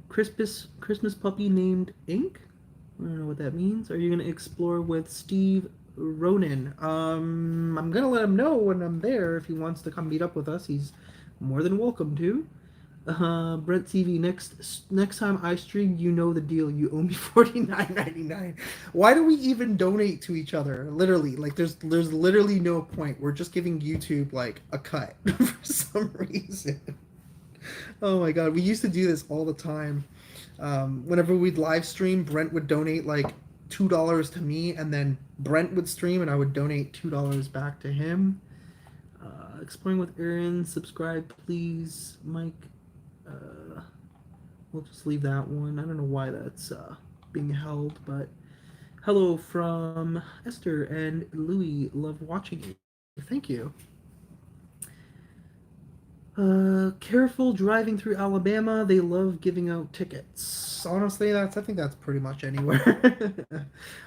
Christmas puppy named Ink. I don't know what that means. Are you going to explore with Steve Ronan? I'm going to let him know when I'm there. If he wants to come meet up with us, he's more than welcome to. Brent TV, next time I stream, you know the deal. You owe me $49.99. Why do we even donate to each other? Literally, like there's literally no point. We're just giving YouTube like a cut for some reason. Oh my god, we used to do this all the time. Whenever we'd live stream, Brent would donate like $2 to me, and then Brent would stream, and I would donate $2 back to him. Exploring with Aaron, subscribe please, Mike. We'll just leave that one. I don't know why that's being held, but hello from Esther and Louis. Love watching you. Thank you. Careful driving through Alabama. They love giving out tickets. Honestly, I think that's pretty much anywhere.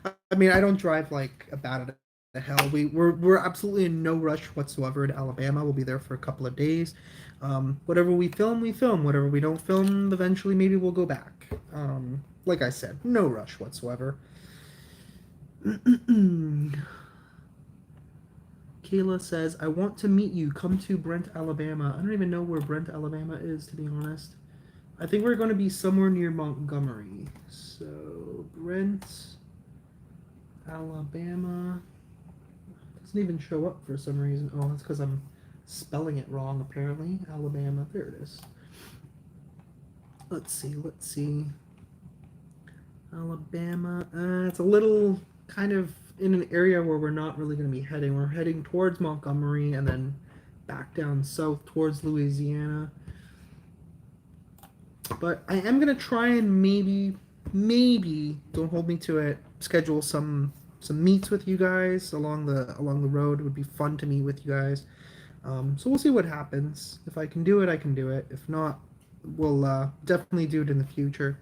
I mean, I don't drive like a bat out of hell. We're absolutely in no rush whatsoever in Alabama. We'll be there for a couple of days. Whatever we film, we film. Whatever we don't film, eventually maybe we'll go back. Like I said, no rush whatsoever. Kayla says, I want to meet you. Come to Brent, Alabama. I don't even know where Brent, Alabama is, to be honest. I think we're going to be somewhere near Montgomery. So, Brent, Alabama. It doesn't even show up for some reason. Oh, that's because I'm spelling it wrong, apparently. Alabama. There it is. Let's see. Alabama. It's a little kind of in an area where we're not really going to be heading. We're heading towards Montgomery and then back down south towards Louisiana. But I am going to try and maybe, don't hold me to it, schedule some meets with you guys along the road. It would be fun to meet with you guys. So we'll see what happens. If I can do it, I can do it. If not, we'll definitely do it in the future.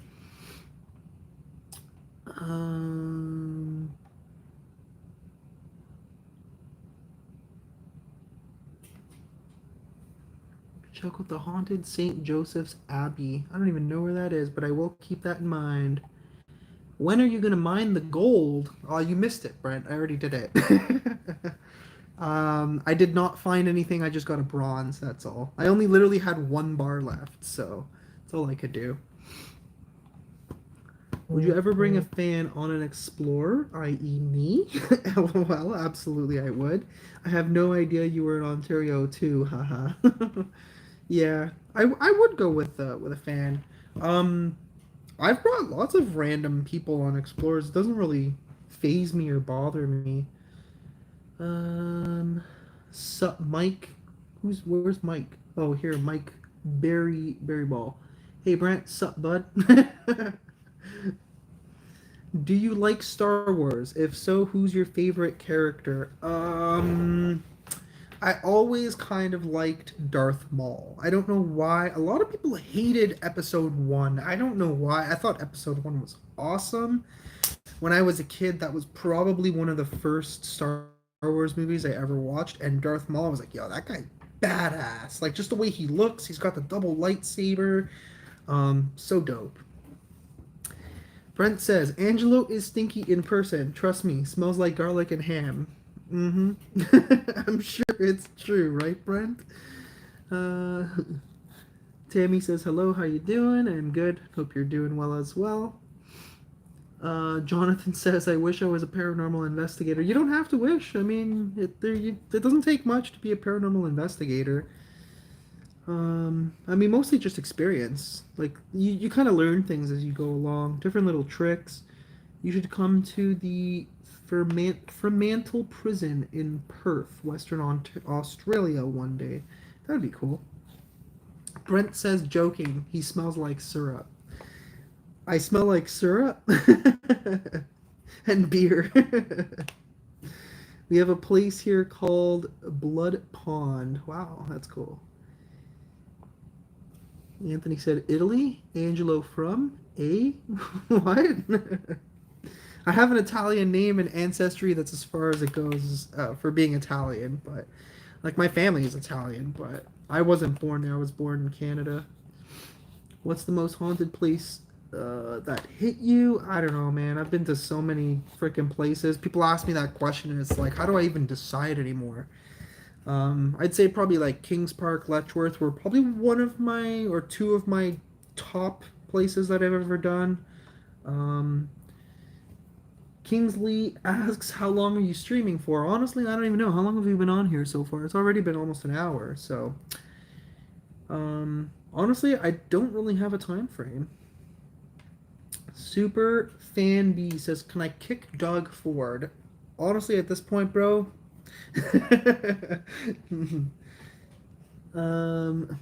Check out the haunted St. Joseph's Abbey. I don't even know where that is, but I will keep that in mind. When are you going to mine the gold? Oh, you missed it, Brent. I already did it. I did not find anything. I just got a bronze, that's all. I only literally had 1 bar left, so that's all I could do. Would you ever bring a fan on an explorer, i.e. me? LOL, absolutely I would. I have no idea you were in Ontario too, haha. Yeah, I would go with a fan. I've brought lots of random people on explorers. It doesn't really phase me or bother me. Sup, Mike? Where's Mike? Oh, here, Mike Berry Ball. Hey, Brent, sup, bud? Do you like Star Wars? If so, who's your favorite character? I always kind of liked Darth Maul. I don't know why. A lot of people hated Episode 1. I don't know why. I thought Episode 1 was awesome. When I was a kid, that was probably one of the first Star Wars movies I ever watched. And Darth Maul, I was like, yo, that guy badass. Like, just the way he looks. He's got the double lightsaber. So dope. Brent says, Angelo is stinky in person. Trust me, smells like garlic and ham. Mm-hmm. I'm sure it's true, right, Brent? Uh, Tammy says hello. How you doing? I'm good. Hope you're doing well as well. Jonathan says, "I wish I was a paranormal investigator." You don't have to wish. I mean, it doesn't take much to be a paranormal investigator. I mean, mostly just experience. Like you kind of learn things as you go along, different little tricks. You should come to the Fremantle Prison in Perth, Australia, one day. That'd be cool. Brent says, joking, he smells like syrup. I smell like syrup and beer. We have a place here called Blood Pond. Wow, that's cool. Anthony said, Italy? Angelo from? A? What? I have an Italian name and ancestry that's as far as it goes for being Italian, but like my family is Italian, but I wasn't born there. I was born in Canada. What's the most haunted place that hit you? I don't know, man. I've been to so many freaking places. People ask me that question, and it's like, how do I even decide anymore? I'd say probably like Kings Park, Letchworth were probably one of my or two of my top places that I've ever done. Um, Kingsley asks, "How long are you streaming for?" Honestly, I don't even know. How long have you been on here so far? It's already been almost an hour. So, honestly, I don't really have a time frame. Super Fan B says, "Can I kick Doug Ford?" Honestly, at this point, bro.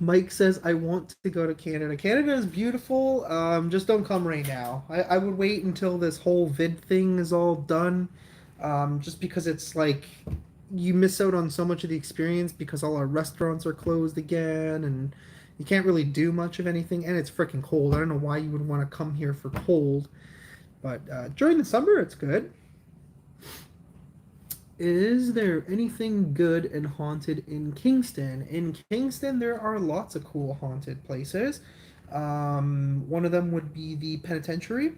Mike says, "I want to go to Canada. Canada is beautiful. Just don't come right now. I would wait until this whole vid thing is all done. Just because it's like you miss out on so much of the experience because all our restaurants are closed again and you can't really do much of anything. And it's freaking cold. I don't know why you would want to come here for cold, but during the summer, it's good. Is there anything good and haunted in Kingston? In Kingston, there are lots of cool haunted places. One of them would be the penitentiary.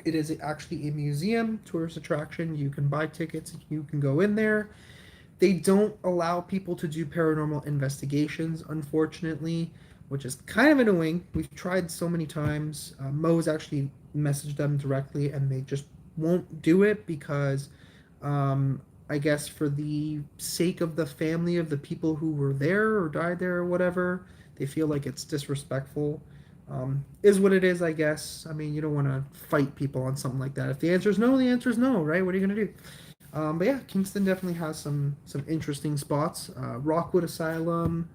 It is actually a museum, tourist attraction. You can buy tickets, you can go in there. They don't allow people to do paranormal investigations, unfortunately, which is kind of annoying. We've tried so many times. Mo's actually messaged them directly, and they just won't do it because I guess for the sake of the family of the people who were there or died there or whatever, they feel like it's disrespectful. Is what it is, I guess. I mean, you don't want to fight people on something like that. If the answer is no, the answer is no, right? What are you gonna do? But yeah, Kingston definitely has some interesting spots. Rockwood Asylum,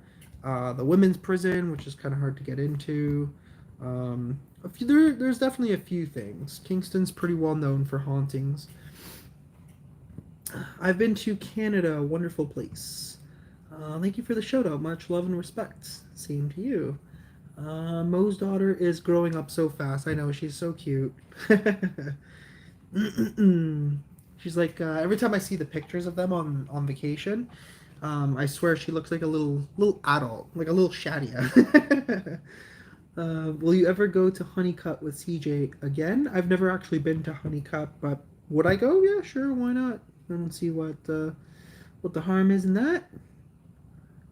the women's prison, which is kind of hard to get into. There's definitely a few things. Kingston's pretty well known for hauntings. I've been to Canada, wonderful place. Thank you for the shout out. Much love and respect. Same to you. Mo's daughter is growing up so fast. I know, she's so cute. She's like, every time I see the pictures of them on vacation, I swear she looks like a little adult, like a little Shadia. Will you ever go to Honeycutt with CJ again? I've never actually been to Honeycutt, but would I go? Yeah, sure, why not? I don't see what the harm is in that.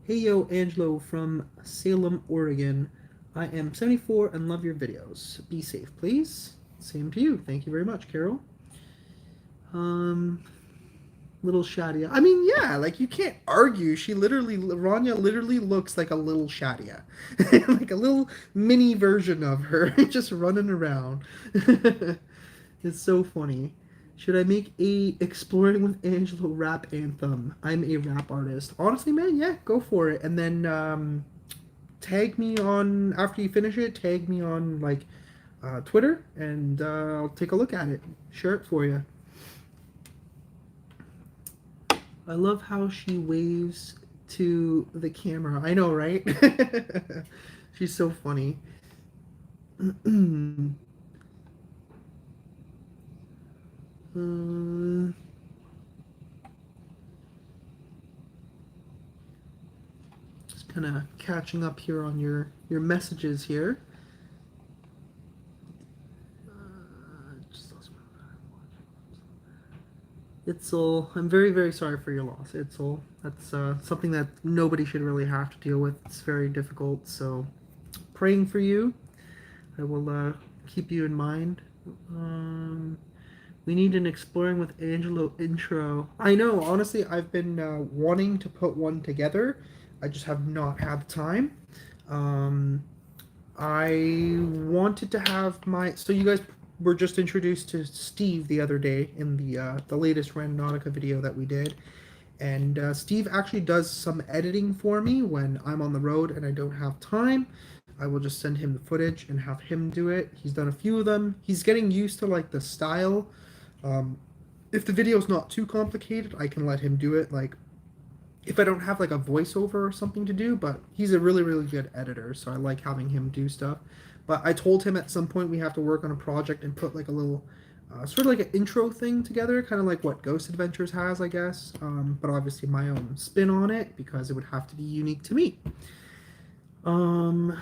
Hey yo, Angelo from Salem, Oregon. I am 74 and love your videos. Be safe, please. Same to you. Thank you very much, Carol. Um, little Shadia. I mean, yeah, like you can't argue. Rania literally looks like a little Shadia, like a little mini version of her, just running around. It's so funny. Should I make a Exploring with Angelo rap anthem? I'm a rap artist. Honestly, man, yeah, go for it. And then tag me on after you finish it. Tag me on like Twitter, and I'll take a look at it. Share it for you. I love how she waves to the camera. I know, right? She's so funny. uh, just kind of catching up here on your messages here. Itzel, I'm very, very sorry for your loss, Itzel. That's something that nobody should really have to deal with. It's very difficult. So, praying for you. I will keep you in mind. We need an Exploring with Angelo intro. I know, honestly, I've been wanting to put one together. I just have not had the time. Um, I wanted to have my. So you guys were just introduced to Steve the other day in the latest Randonautica video that we did, and Steve actually does some editing for me when I'm on the road and I don't have time. I will just send him the footage and have him do it. He's done a few of them. He's getting used to like the style. Um, if the video's not too complicated, I can let him do it. Like if I don't have like a voiceover or something to do, but he's a really, really good editor, so I like having him do stuff. But I told him at some point we have to work on a project and put like a little sort of like an intro thing together, kind of like what Ghost Adventures has, I guess. But obviously my own spin on it because it would have to be unique to me. Um,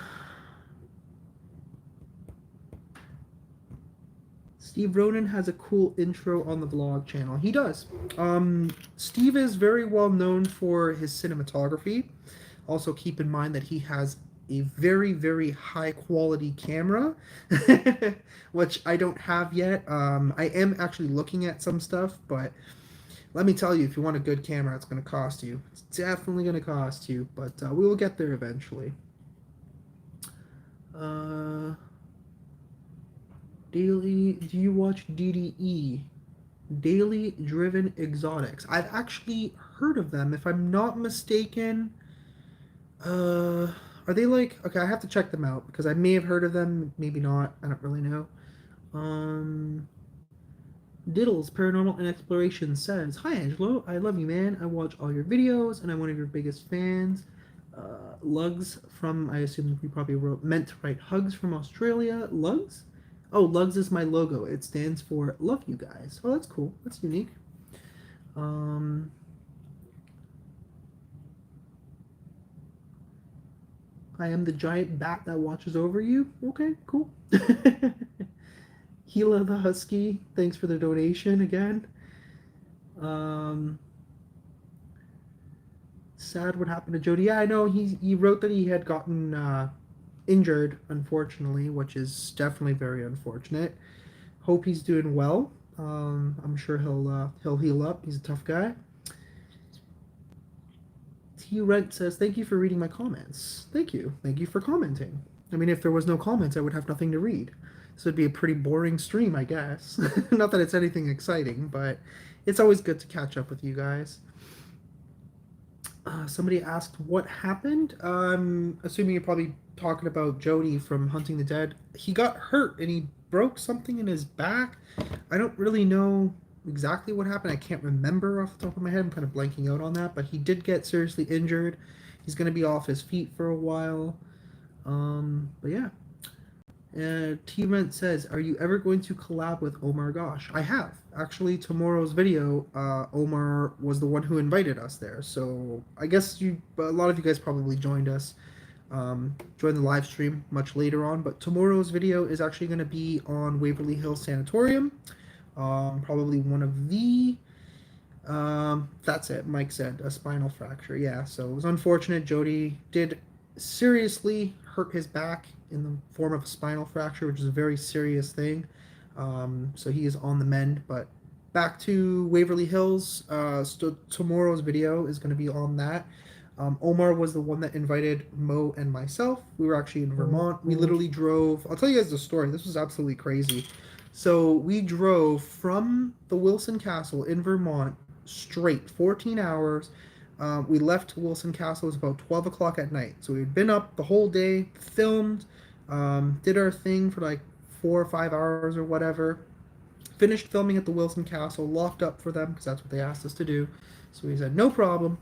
Steve Ronan has a cool intro on the vlog channel. He does. Steve is very well known for his cinematography. Also, keep in mind that he has a very, very high quality camera, which I don't have yet. I am actually looking at some stuff, but let me tell you, if you want a good camera, it's going to cost you. It's definitely going to cost you, but we will get there eventually. Daily, do you watch DDE? Daily Driven Exotics. I've actually heard of them. If I'm not mistaken, are they like, okay, I have to check them out because I may have heard of them, maybe not. I don't really know. Um, Diddles Paranormal and Exploration says, "Hi Angelo, I love you, man. I watch all your videos and I'm one of your biggest fans. Lugs from, I assume you probably meant to write hugs from Australia. Lugs? Oh, Lugs is my logo. It stands for Love You Guys. Oh, that's cool. That's unique. Um, I am the giant bat that watches over you. Okay, cool. Gila the Husky, thanks for the donation again. Um, Sad what happened to Jody. Yeah, I know he wrote that he had gotten injured, unfortunately, which is definitely very unfortunate. Hope he's doing well. I'm sure he'll heal up. He's a tough guy. T Rent says, "Thank you for reading my comments." Thank you for commenting. I mean, if there was no comments, I would have nothing to read. This would be a pretty boring stream, I guess. Not that it's anything exciting, but it's always good to catch up with you guys. Somebody asked what happened. I'm assuming you're probably talking about Jody from Hunting the Dead. He got hurt and he broke something in his back. I don't really know exactly what happened. I can't remember off the top of my head. I'm kind of blanking out on that, but he did get seriously injured. He's going to be off his feet for a while. But yeah. T-Rent says, "Are you ever going to collab with Omar Gosh?" I have. Actually, tomorrow's video, Omar was the one who invited us there. So I guess a lot of you guys probably joined us, joined the live stream much later on. But tomorrow's video is actually going to be on Waverly Hills Sanatorium. Probably one of the... that's it. Mike said a spinal fracture. Yeah, so it was unfortunate. Jody did seriously hurt his back in the form of a spinal fracture, which is a very serious thing. So he is on the mend. But back to Waverly Hills. Tomorrow's video is going to be on that. Omar was the one that invited Mo and myself. We were actually in Vermont. We literally drove. I'll tell you guys the story. This was absolutely crazy. So we drove from the Wilson Castle in Vermont straight 14 hours. We left Wilson Castle. It was about 12 o'clock at night. So we'd been up the whole day, filmed, did our thing for like 4 or 5 hours or whatever. Finished filming at the Wilson Castle, locked up for them because that's what they asked us to do. So we said, no problem.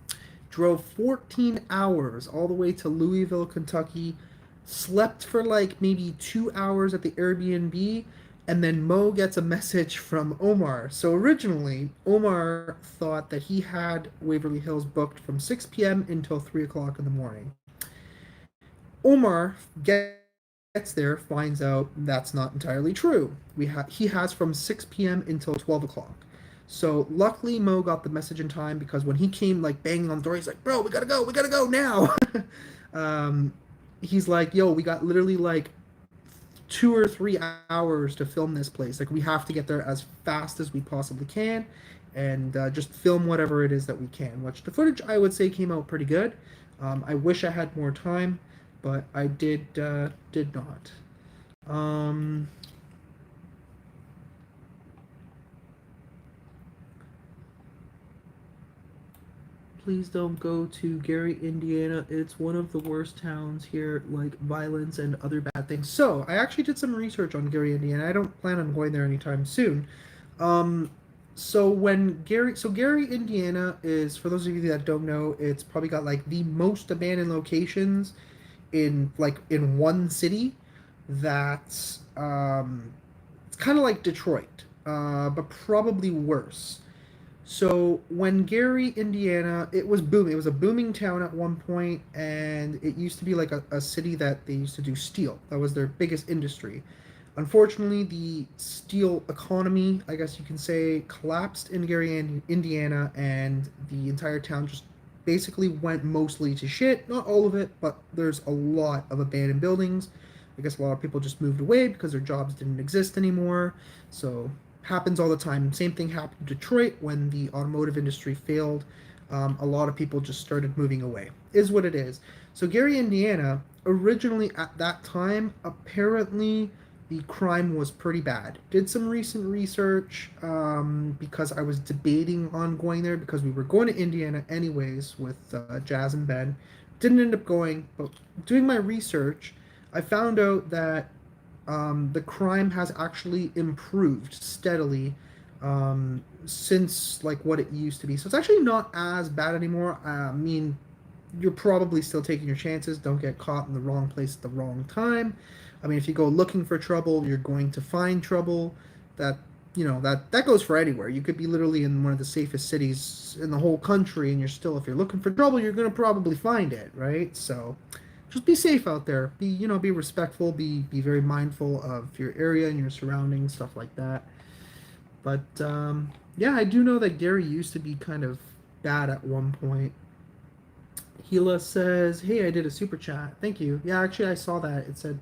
Drove 14 hours all the way to Louisville, Kentucky. Slept for like maybe 2 hours at the Airbnb. And then Mo gets a message from Omar. So originally, Omar thought that he had Waverly Hills booked from 6 p.m. until 3 o'clock in the morning. Omar gets there, finds out that's not entirely true. He has from 6 p.m. until 12 o'clock. So luckily Mo got the message in time because when he came like banging on the door, he's like, "Bro, we gotta go now." um, he's like, "Yo, we got literally like 2 or 3 hours to film this place. Like we have to get there as fast as we possibly can, and just film whatever it is that we can." Which the footage I would say came out pretty good. I wish I had more time, but I did not. Um, Please don't go to Gary, Indiana. It's one of the worst towns here, like violence and other bad things. So, I actually did some research on Gary, Indiana. I don't plan on going there anytime soon. Um, so Gary, Indiana is, for those of you that don't know, it's probably got like the most abandoned locations in one city. That's it's kind of like Detroit, but probably worse. So when Gary, Indiana, it was booming. It was a booming town at one point, and it used to be like a city that they used to do steel. That was their biggest industry. Unfortunately, the steel economy, I guess you can say, collapsed in Gary, Indiana, and the entire town just basically went mostly to shit. Not all of it, but there's a lot of abandoned buildings. I guess a lot of people just moved away because their jobs didn't exist anymore. So happens all the time. Same thing happened in Detroit when the automotive industry failed. A lot of people just started moving away. Is what it is. So Gary, Indiana, originally at that time, apparently the crime was pretty bad. Did some recent research because I was debating on going there because we were going to Indiana anyways with Jazz and Ben. Didn't end up going, but doing my research, I found out that the crime has actually improved steadily since like what it used to be. So it's actually not as bad anymore. I mean, you're probably still taking your chances. Don't get caught in the wrong place at the wrong time. I mean, if you go looking for trouble, you're going to find trouble. That that goes for anywhere. You could be literally in one of the safest cities in the whole country, and you're still, if you're looking for trouble, you're gonna probably find it, right? So just be safe out there. Be respectful. Be very mindful of your area and your surroundings, stuff like that. But yeah, I do know that Gary used to be kind of bad at one point. Gila says, "Hey, I did a super chat. Thank you." Yeah, actually, I saw that. It said,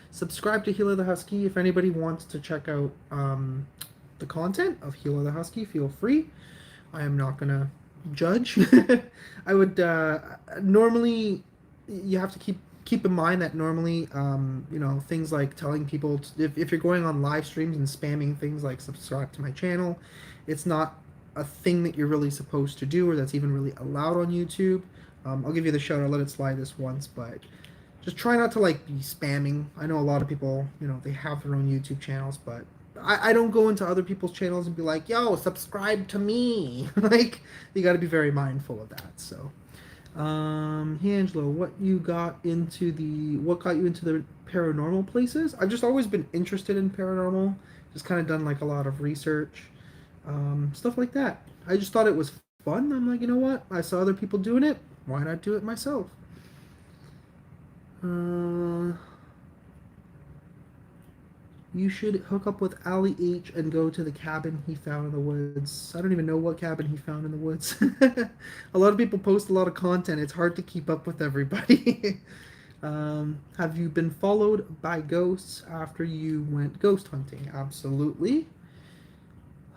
"Subscribe to Gila the Husky. If anybody wants to check out the content of Gila the Husky, feel free. I am not gonna judge. I would normally you have to keep in mind that normally things like telling people if you're going on live streams and spamming things like subscribe to my channel, it's not a thing that you're really supposed to do or that's even really allowed on YouTube. I'll give you the shout. I'll let it slide this once, but just try not to like be spamming. I know a lot of people, they have their own YouTube channels, but I don't go into other people's channels and be like, yo, subscribe to me. Like, you got to be very mindful of that. So, hey Angelo, what got you into the paranormal places? I've just always been interested in paranormal. Just kind of done like a lot of research, stuff like that. I just thought it was fun. I'm like, you know what? I saw other people doing it. Why not do it myself? Uh, You should hook up with Ali H and go to the cabin he found in the woods. I don't even know what cabin he found in the woods. A lot of people post a lot of content. It's hard to keep up with everybody. Have you been followed by ghosts after you went ghost hunting? Absolutely.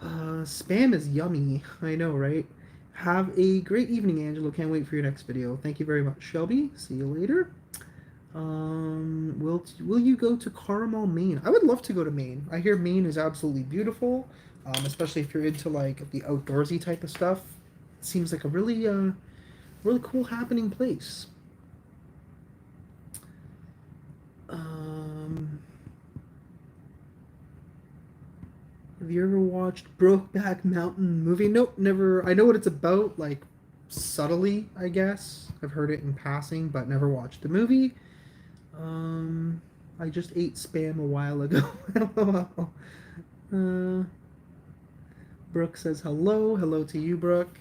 Spam is yummy. I know, right? Have a great evening, Angelo. Can't wait for your next video. Thank you very much, Shelby. See you later. Will you go to Carmel, Maine? I would love to go to Maine. I hear Maine is absolutely beautiful, especially if you're into like the outdoorsy type of stuff. It seems like a really cool happening place. Um, have you ever watched Brokeback Mountain movie? Nope, never. I know what it's about, like subtly, I guess. I've heard it in passing, but never watched the movie. Um, I just ate spam a while ago. uh, Brooke says hello. Hello to you, Brooke.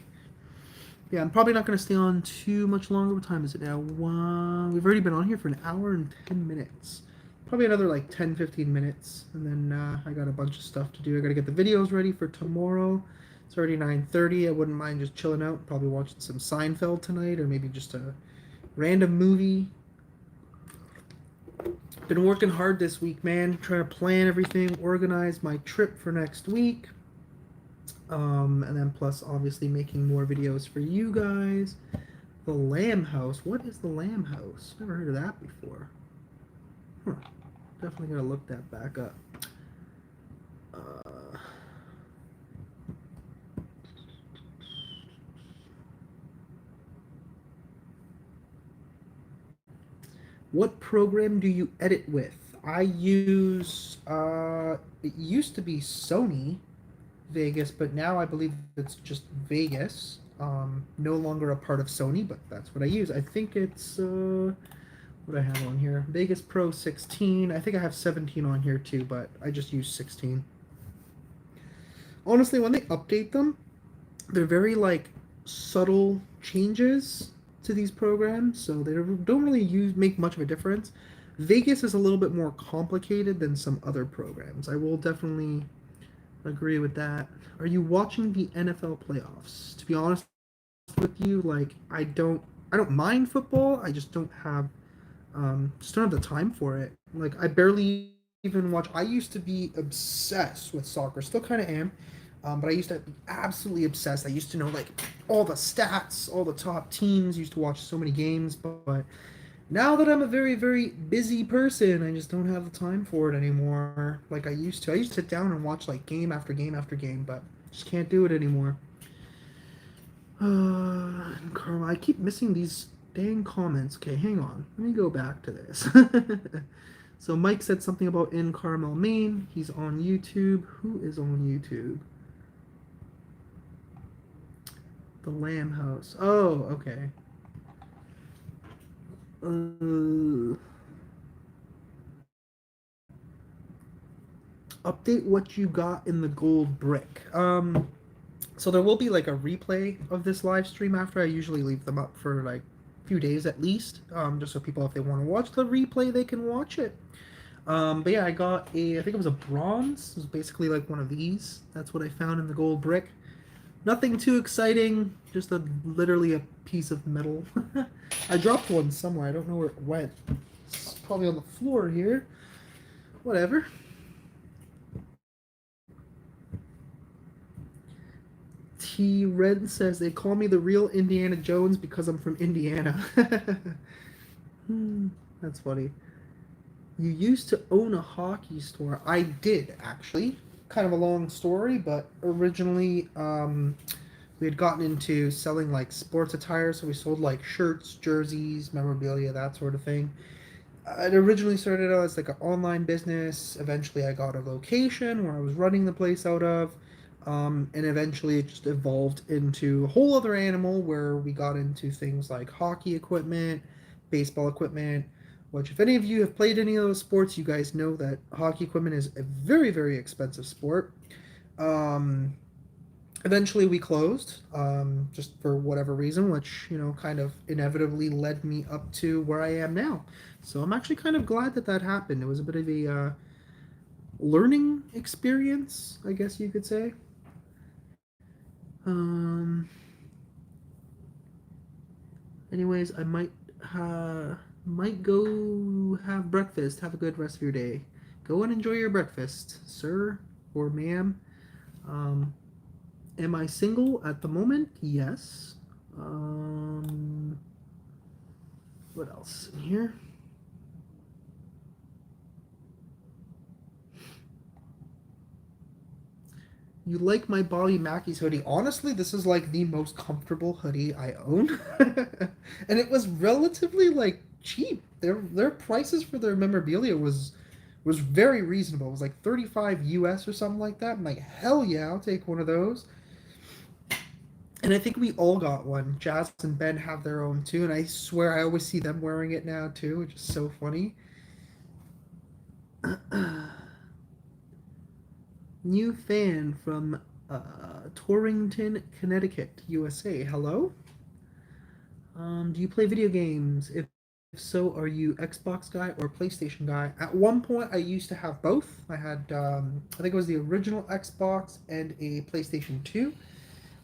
Yeah, I'm probably not going to stay on too much longer. What time is it now? We've already been on here for an hour and 10 minutes. probably another like 10, 15 minutes, and then I got a bunch of stuff to do. I got to get the videos ready for tomorrow. It's already 9:30. I wouldn't mind just chilling out, probably watching some Seinfeld tonight, or maybe just a random movie. Been working hard this week, man. Trying to plan everything, organize my trip for next week. And then plus obviously making more videos for you guys. The Lamb House. What is the Lamb House? Never heard of that before. Huh. Definitely gotta look that back up. Uh, what program do you edit with? I use, it used to be Sony Vegas, but now I believe it's just Vegas. No longer a part of Sony, but that's what I use. I think it's, what I have on here. Vegas Pro 16. I think I have 17 on here too, but I just use 16. Honestly, when they update them, they're very like subtle changes to these programs, so they don't really make much of a difference. Vegas is a little bit more complicated than some other programs. I will definitely agree with that. Are you watching the NFL playoffs? To be honest with you, like I don't mind football. I just don't have the time for it. Like I barely even watch. I used to be obsessed with soccer. Still kind of am. But I used to be absolutely obsessed. I used to know like all the stats, all the top teams. Used to watch so many games, but now that I'm a very, very busy person, I just don't have the time for it anymore. Like I used to. I used to sit down and watch like game after game after game, but just can't do it anymore. Karma, I keep missing these dang comments. Okay, hang on. Let me go back to this. So Mike said something about in Carmel, Maine. He's on YouTube. Who is on YouTube? The Lamb House. Oh, okay. Update what you got in the gold brick. So there will be like a replay of this live stream after. I usually leave them up for like a few days at least, just so people, if they want to watch the replay, they can watch it. But yeah, I got I think it was a bronze. It was basically like one of these. That's what I found in the gold brick. Nothing too exciting, just literally a piece of metal. I dropped one somewhere. I don't know where it went. It's probably on the floor here. Whatever. T Red says they call me the real Indiana Jones because I'm from Indiana. That's funny. You used to own a hockey store. I did, actually. Kind of a long story, but originally we had gotten into selling like sports attire, so we sold like shirts, jerseys, memorabilia, that sort of thing. It originally started out as like an online business. Eventually, I got a location where I was running the place out of. And eventually, it just evolved into a whole other animal where we got into things like hockey equipment, baseball equipment. Which, if any of you have played any of those sports, you guys know that hockey equipment is a very, very expensive sport. Um, Eventually, we closed, just for whatever reason, which kind of inevitably led me up to where I am now. So I'm actually kind of glad that that happened. It was a bit of a learning experience, I guess you could say. Um, Anyways, I might go have breakfast. Have a good rest of your day. Go and enjoy your breakfast, sir or ma'am. Um, am I single at the moment? Yes. What else in here? You like my Bobby Mackey's hoodie? Honestly, this is like the most comfortable hoodie I own, and it was relatively like cheap. Their prices for their memorabilia was very reasonable. It was like 35 US or something like that. I'm like, hell yeah, I'll take one of those. And I think we all got one. Jazz and Ben have their own too, and I swear I always see them wearing it now too, which is so funny. New fan from Torrington, Connecticut, USA. Hello. Do you play video games? If so, are you Xbox guy or PlayStation guy? At one point, I used to have both. I had, I think it was the original Xbox and a PlayStation 2.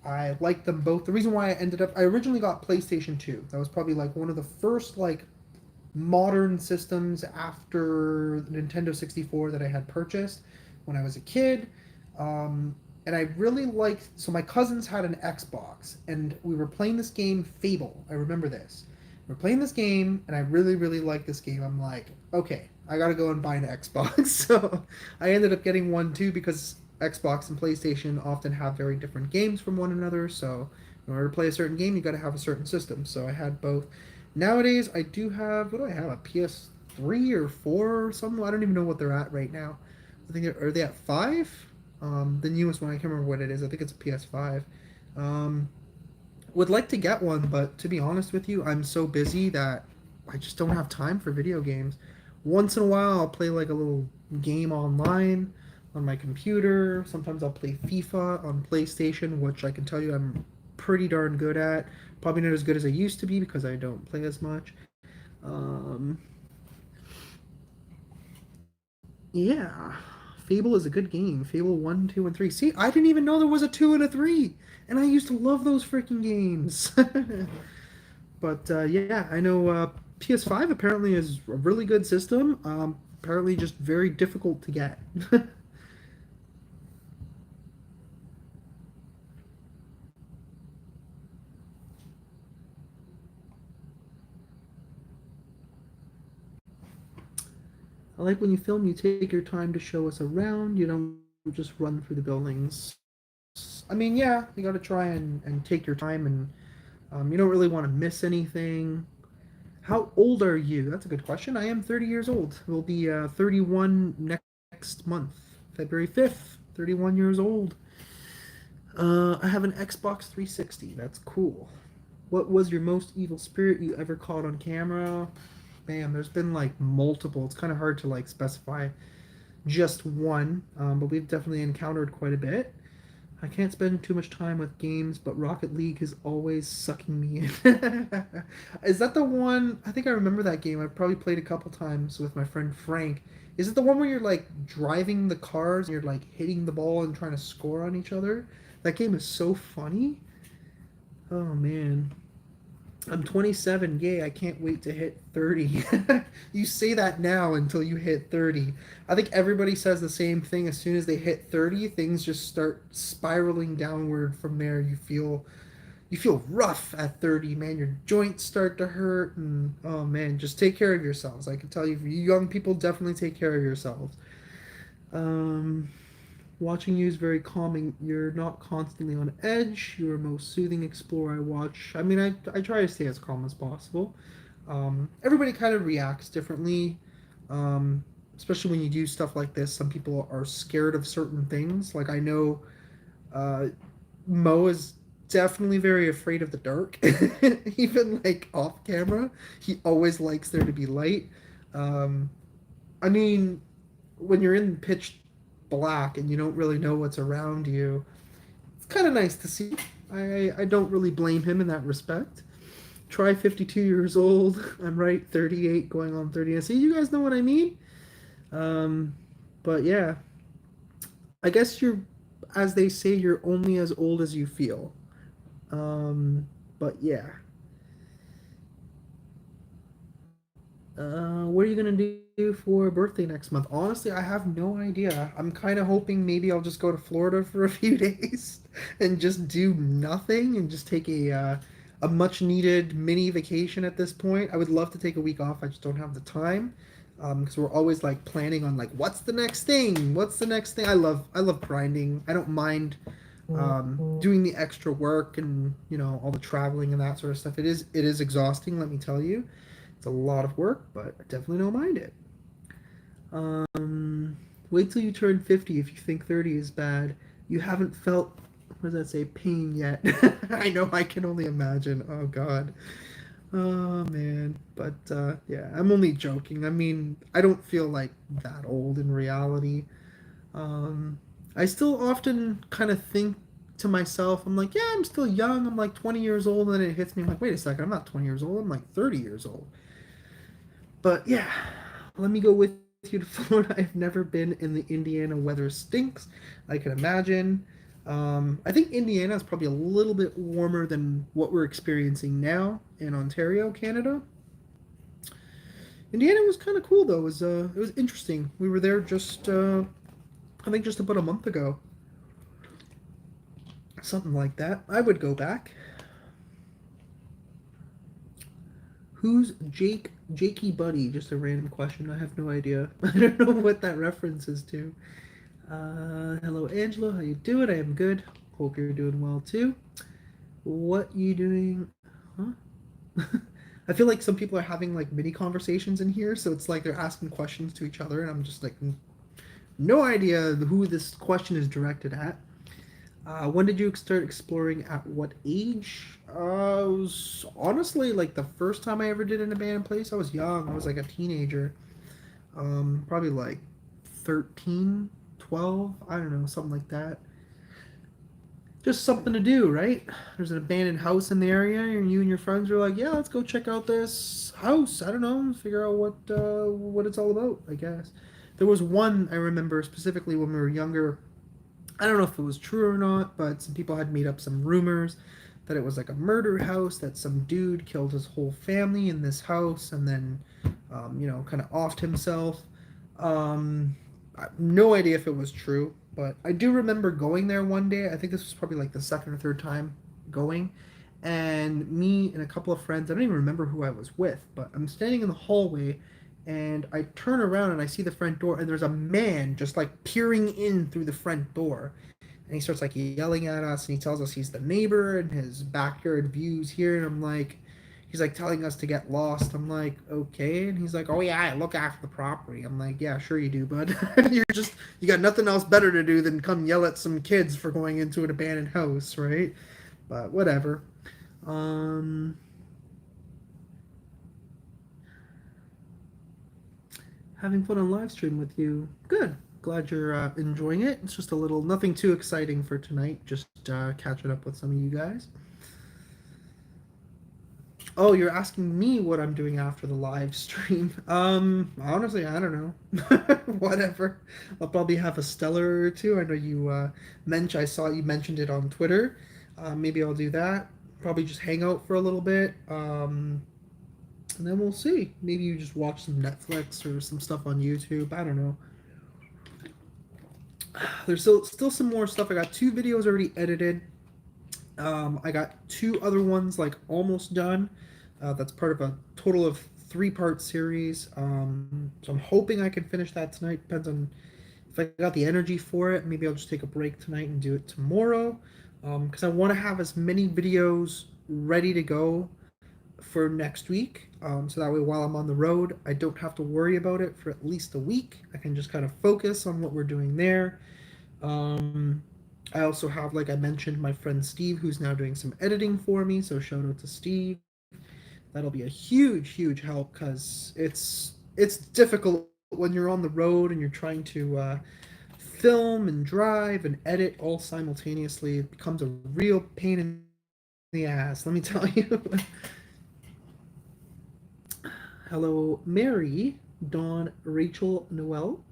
I liked them both. The reason why I originally got PlayStation 2. That was probably like one of the first like modern systems after the Nintendo 64 that I had purchased when I was a kid. And I really liked. So my cousins had an Xbox, and we were playing this game, Fable. I remember this. We're playing this game, and I really, really like this game. I'm like, okay, I gotta go and buy an Xbox. So I ended up getting one too because Xbox and PlayStation often have very different games from one another. So in order to play a certain game, you gotta have a certain system. So I had both. Nowadays, I do have, what do I have? A PS3 or 4 or something? I don't even know what they're at right now. I think are they at 5? The newest one, I can't remember what it is. I think it's a PS5. Um, would like to get one, but to be honest with you, I'm so busy that I just don't have time for video games. Once in a while, I'll play like a little game online on my computer. Sometimes I'll play FIFA on PlayStation, which I can tell you I'm pretty darn good at. Probably not as good as I used to be because I don't play as much. Um, yeah, Fable is a good game. Fable 1, 2, and 3. See, I didn't even know there was a 2 and a 3. And I used to love those freaking games. But yeah, I know PS5 apparently is a really good system. Apparently, just very difficult to get. I like when you film, you take your time to show us around. You don't just run through the buildings. I mean, yeah, you got to try and take your time, and you don't really want to miss anything. How old are you? That's a good question. I am 30 years old. We'll be 31 next month, February 5th. 31 years old. I have an Xbox 360. That's cool. What was your most evil spirit you ever caught on camera? Man, there's been like multiple. It's kind of hard to like specify just one, but we've definitely encountered quite a bit. I can't spend too much time with games, but Rocket League is always sucking me in. Is that the one? I think I remember that game. I've probably played a couple times with my friend Frank. Is it the one where you're like driving the cars and you're like hitting the ball and trying to score on each other? That game is so funny. Oh man. I'm 27. Yay, I can't wait to hit 30. You say that now until you hit 30. I think everybody says the same thing. As soon as they hit 30, things just start spiraling downward from there. You feel rough at 30, man. Your joints start to hurt and oh man, just take care of yourselves. I can tell you, you young people, definitely take care of yourselves. Um Watching you is very calming. You're not constantly on edge. You're most soothing explorer I watch. I mean, I try to stay as calm as possible. Everybody kind of reacts differently, especially when you do stuff like this. Some people are scared of certain things. Like, I know uh, Mo is definitely very afraid of the dark. Even like off camera, he always likes there to be light. Um, I mean, when you're in pitch black and you don't really know what's around you, it's kind of nice to see. I don't really blame him in that respect. Try 52 years old. I'm right, 38 going on 30. See, you guys know what I mean? Um, but yeah, I guess you're, as they say, you're only as old as you feel. But yeah. What are you gonna do for a birthday next month? Honestly, I have no idea. I'm kind of hoping maybe I'll just go to Florida for a few days and just do nothing and just take a much needed mini vacation at this point. I would love to take a week off. I just don't have the time. Because we're always like planning on like what's the next thing? What's the next thing? I love grinding. I don't mind doing the extra work and all the traveling and that sort of stuff. It is exhausting, let me tell you. It's a lot of work, but I definitely don't mind it. Wait till you turn 50 if you think 30 is bad. You haven't felt, what does that say, pain yet. I know, I can only imagine. Oh, God. Oh, man. But, yeah, I'm only joking. I mean, I don't feel like that old in reality. Um, I still often kind of think to myself, I'm like, yeah, I'm still young. I'm like 20 years old. And then it hits me, I'm like, wait a second, I'm not 20 years old. I'm like 30 years old. But yeah, let me go with you to Florida. I've never been in the Indiana weather stinks. I can imagine. I think Indiana is probably a little bit warmer than what we're experiencing now in Ontario, Canada. Indiana was kind of cool though. It was interesting. We were there just I think just about a month ago, something like that. I would go back. Who's Jakey Buddy? Just a random question. I have no idea. I don't know what that reference is to. Hello, Angelo. How you doing? I am good. Hope you're doing well too. What you doing? Huh? I feel like some people are having like mini conversations in here, so it's like they're asking questions to each other, and I'm just like, no idea who this question is directed at. When did you start exploring? At what age? It was honestly like the first time I ever did an abandoned place. I was young. I was like a teenager. Probably like 13, 12. I don't know, something like that. Just something to do, right? There's an abandoned house in the area, and you and your friends are like, "Yeah, let's go check out this house." I don't know, figure out what it's all about. I guess there was one I remember specifically when we were younger. I don't know if it was true or not, but some people had made up some rumors that it was like a murder house, that some dude killed his whole family in this house and then, kind of offed himself. I have no idea if it was true, but I do remember going there one day. I think this was probably like the second or third time going. And me and a couple of friends, I don't even remember who I was with, but I'm standing in the hallway and I turn around and I see the front door and there's a man just like peering in through the front door. And he starts like yelling at us and he tells us he's the neighbor and his backyard views here. And I'm like, he's like telling us to get lost. I'm like, okay. And he's like, oh yeah, I look after the property. I'm like, yeah, sure you do, bud. You got nothing else better to do than come yell at some kids for going into an abandoned house, right? But whatever. Um, Having fun on live stream with you. Good. Glad you're enjoying it. It's just a little, nothing too exciting for tonight. Just catching up with some of you guys. Oh, you're asking me what I'm doing after the live stream. Honestly, I don't know. Whatever. I'll probably have a stellar or two. I know you mentioned. I saw you mentioned it on Twitter. Maybe I'll do that. Probably just hang out for a little bit. And then we'll see. Maybe you just watch some Netflix or some stuff on YouTube. I don't know. There's still some more stuff. I got 2 videos already edited. I got 2 other ones like almost done. That's part of a total of 3-part series. So I'm hoping I can finish that tonight. Depends on if I got the energy for it. Maybe I'll just take a break tonight and do it tomorrow. Because I want to have as many videos ready to go for next week. So that way, while I'm on the road, I don't have to worry about it for at least a week. I can just kind of focus on what we're doing there. I also have, like I mentioned, my friend Steve, who's now doing some editing for me. So shout out to Steve. That'll be a huge, huge help because it's difficult when you're on the road and you're trying to film and drive and edit all simultaneously. It becomes a real pain in the ass, let me tell you. Hello, Mary, Dawn, Rachel, Noel.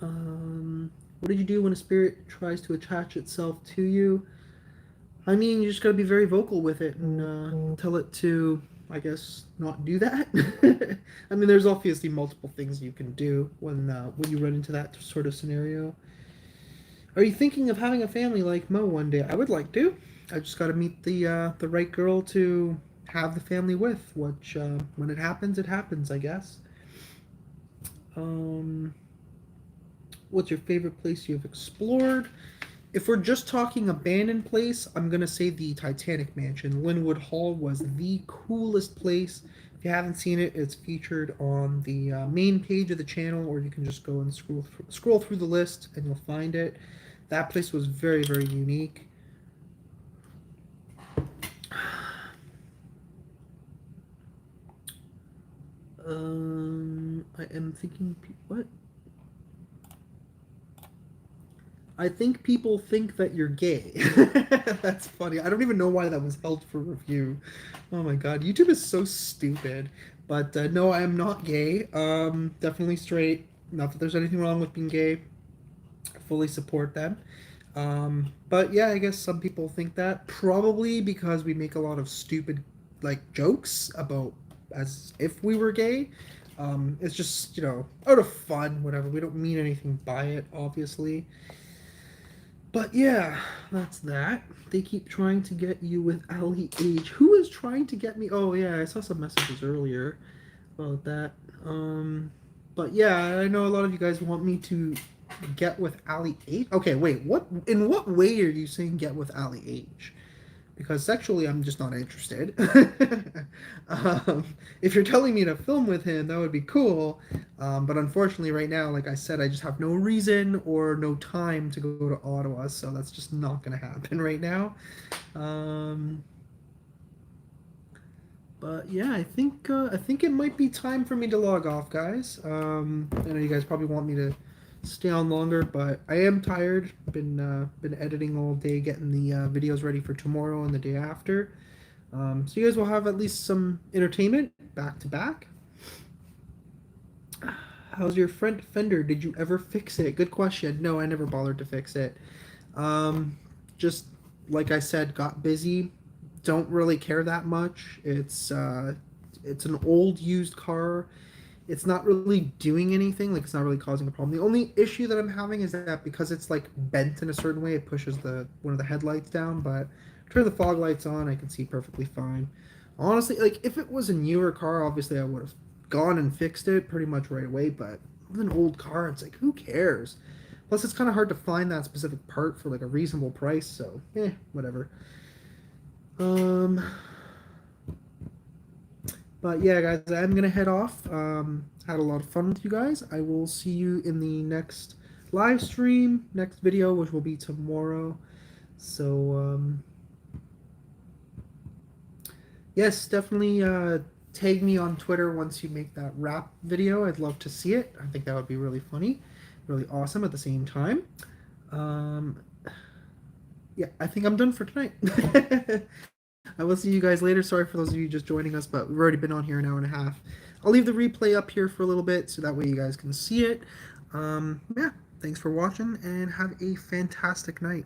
What did you do when a spirit tries to attach itself to you? I mean, you just gotta be very vocal with it and tell it to, I guess, not do that. I mean, there's obviously multiple things you can do when you run into that sort of scenario. Are you thinking of having a family like Mo one day? I would like to. I just gotta meet the right girl to have the family with. Which when it happens, I guess. What's your favorite place you've explored? If we're just talking abandoned place, I'm gonna say the Titanic Mansion. Linwood Hall was the coolest place. If you haven't seen it, it's featured on the main page of the channel, or you can just go and scroll through the list and you'll find it. That place was very, very unique. I am thinking, what? I think people think that you're gay. That's funny. I don't even know why that was held for review. Oh my god, YouTube is so stupid. But no, I am not gay. Definitely straight. Not that there's anything wrong with being gay. I fully support them. But yeah, I guess some people think that probably because we make a lot of stupid like jokes about as if we were gay. It's just out of fun, whatever. We don't mean anything by it, obviously. But yeah, that's that. They keep trying to get you with Ali Age. Who is trying to get me? Oh yeah, I saw some messages earlier about that. Um, but yeah, I know a lot of you guys want me to get with Ali H. Okay, wait, what? In what way are you saying get with Ali H? Because sexually, I'm just not interested. um, if you're telling me to film with him, that would be cool. But unfortunately, right now, like I said, I just have no reason or no time to go to Ottawa, so that's just not going to happen right now. Um, but yeah, I think it might be time for me to log off, guys. I know you guys probably want me to stay on longer, but I am tired. Been editing all day, getting the videos ready for tomorrow and the day after. So you guys will have at least some entertainment back to back. How's your front fender? Did you ever fix it? Good question. No, I never bothered to fix it. Um, just like I said, got busy. Don't really care that much. It's an old used car. It's not really doing anything. Like it's not really causing a problem. The only issue that I'm having is that because it's like bent in a certain way, it pushes the one of the headlights down. But turn the fog lights on, I can see perfectly fine. Honestly, like if it was a newer car, obviously I would have gone and fixed it pretty much right away. But with an old car, it's like who cares? Plus, it's kind of hard to find that specific part for like a reasonable price. So, whatever. Um, but yeah, guys, I'm gonna head off. Had a lot of fun with you guys. I will see you in the next live stream, next video, which will be tomorrow. So, yes, definitely tag me on Twitter once you make that rap video. I'd love to see it. I think that would be really funny, really awesome at the same time. Um, yeah, I think I'm done for tonight. I will see you guys later. Sorry for those of you just joining us, but we've already been on here an hour and a half. I'll leave the replay up here for a little bit so that way you guys can see it. Yeah, thanks for watching and have a fantastic night.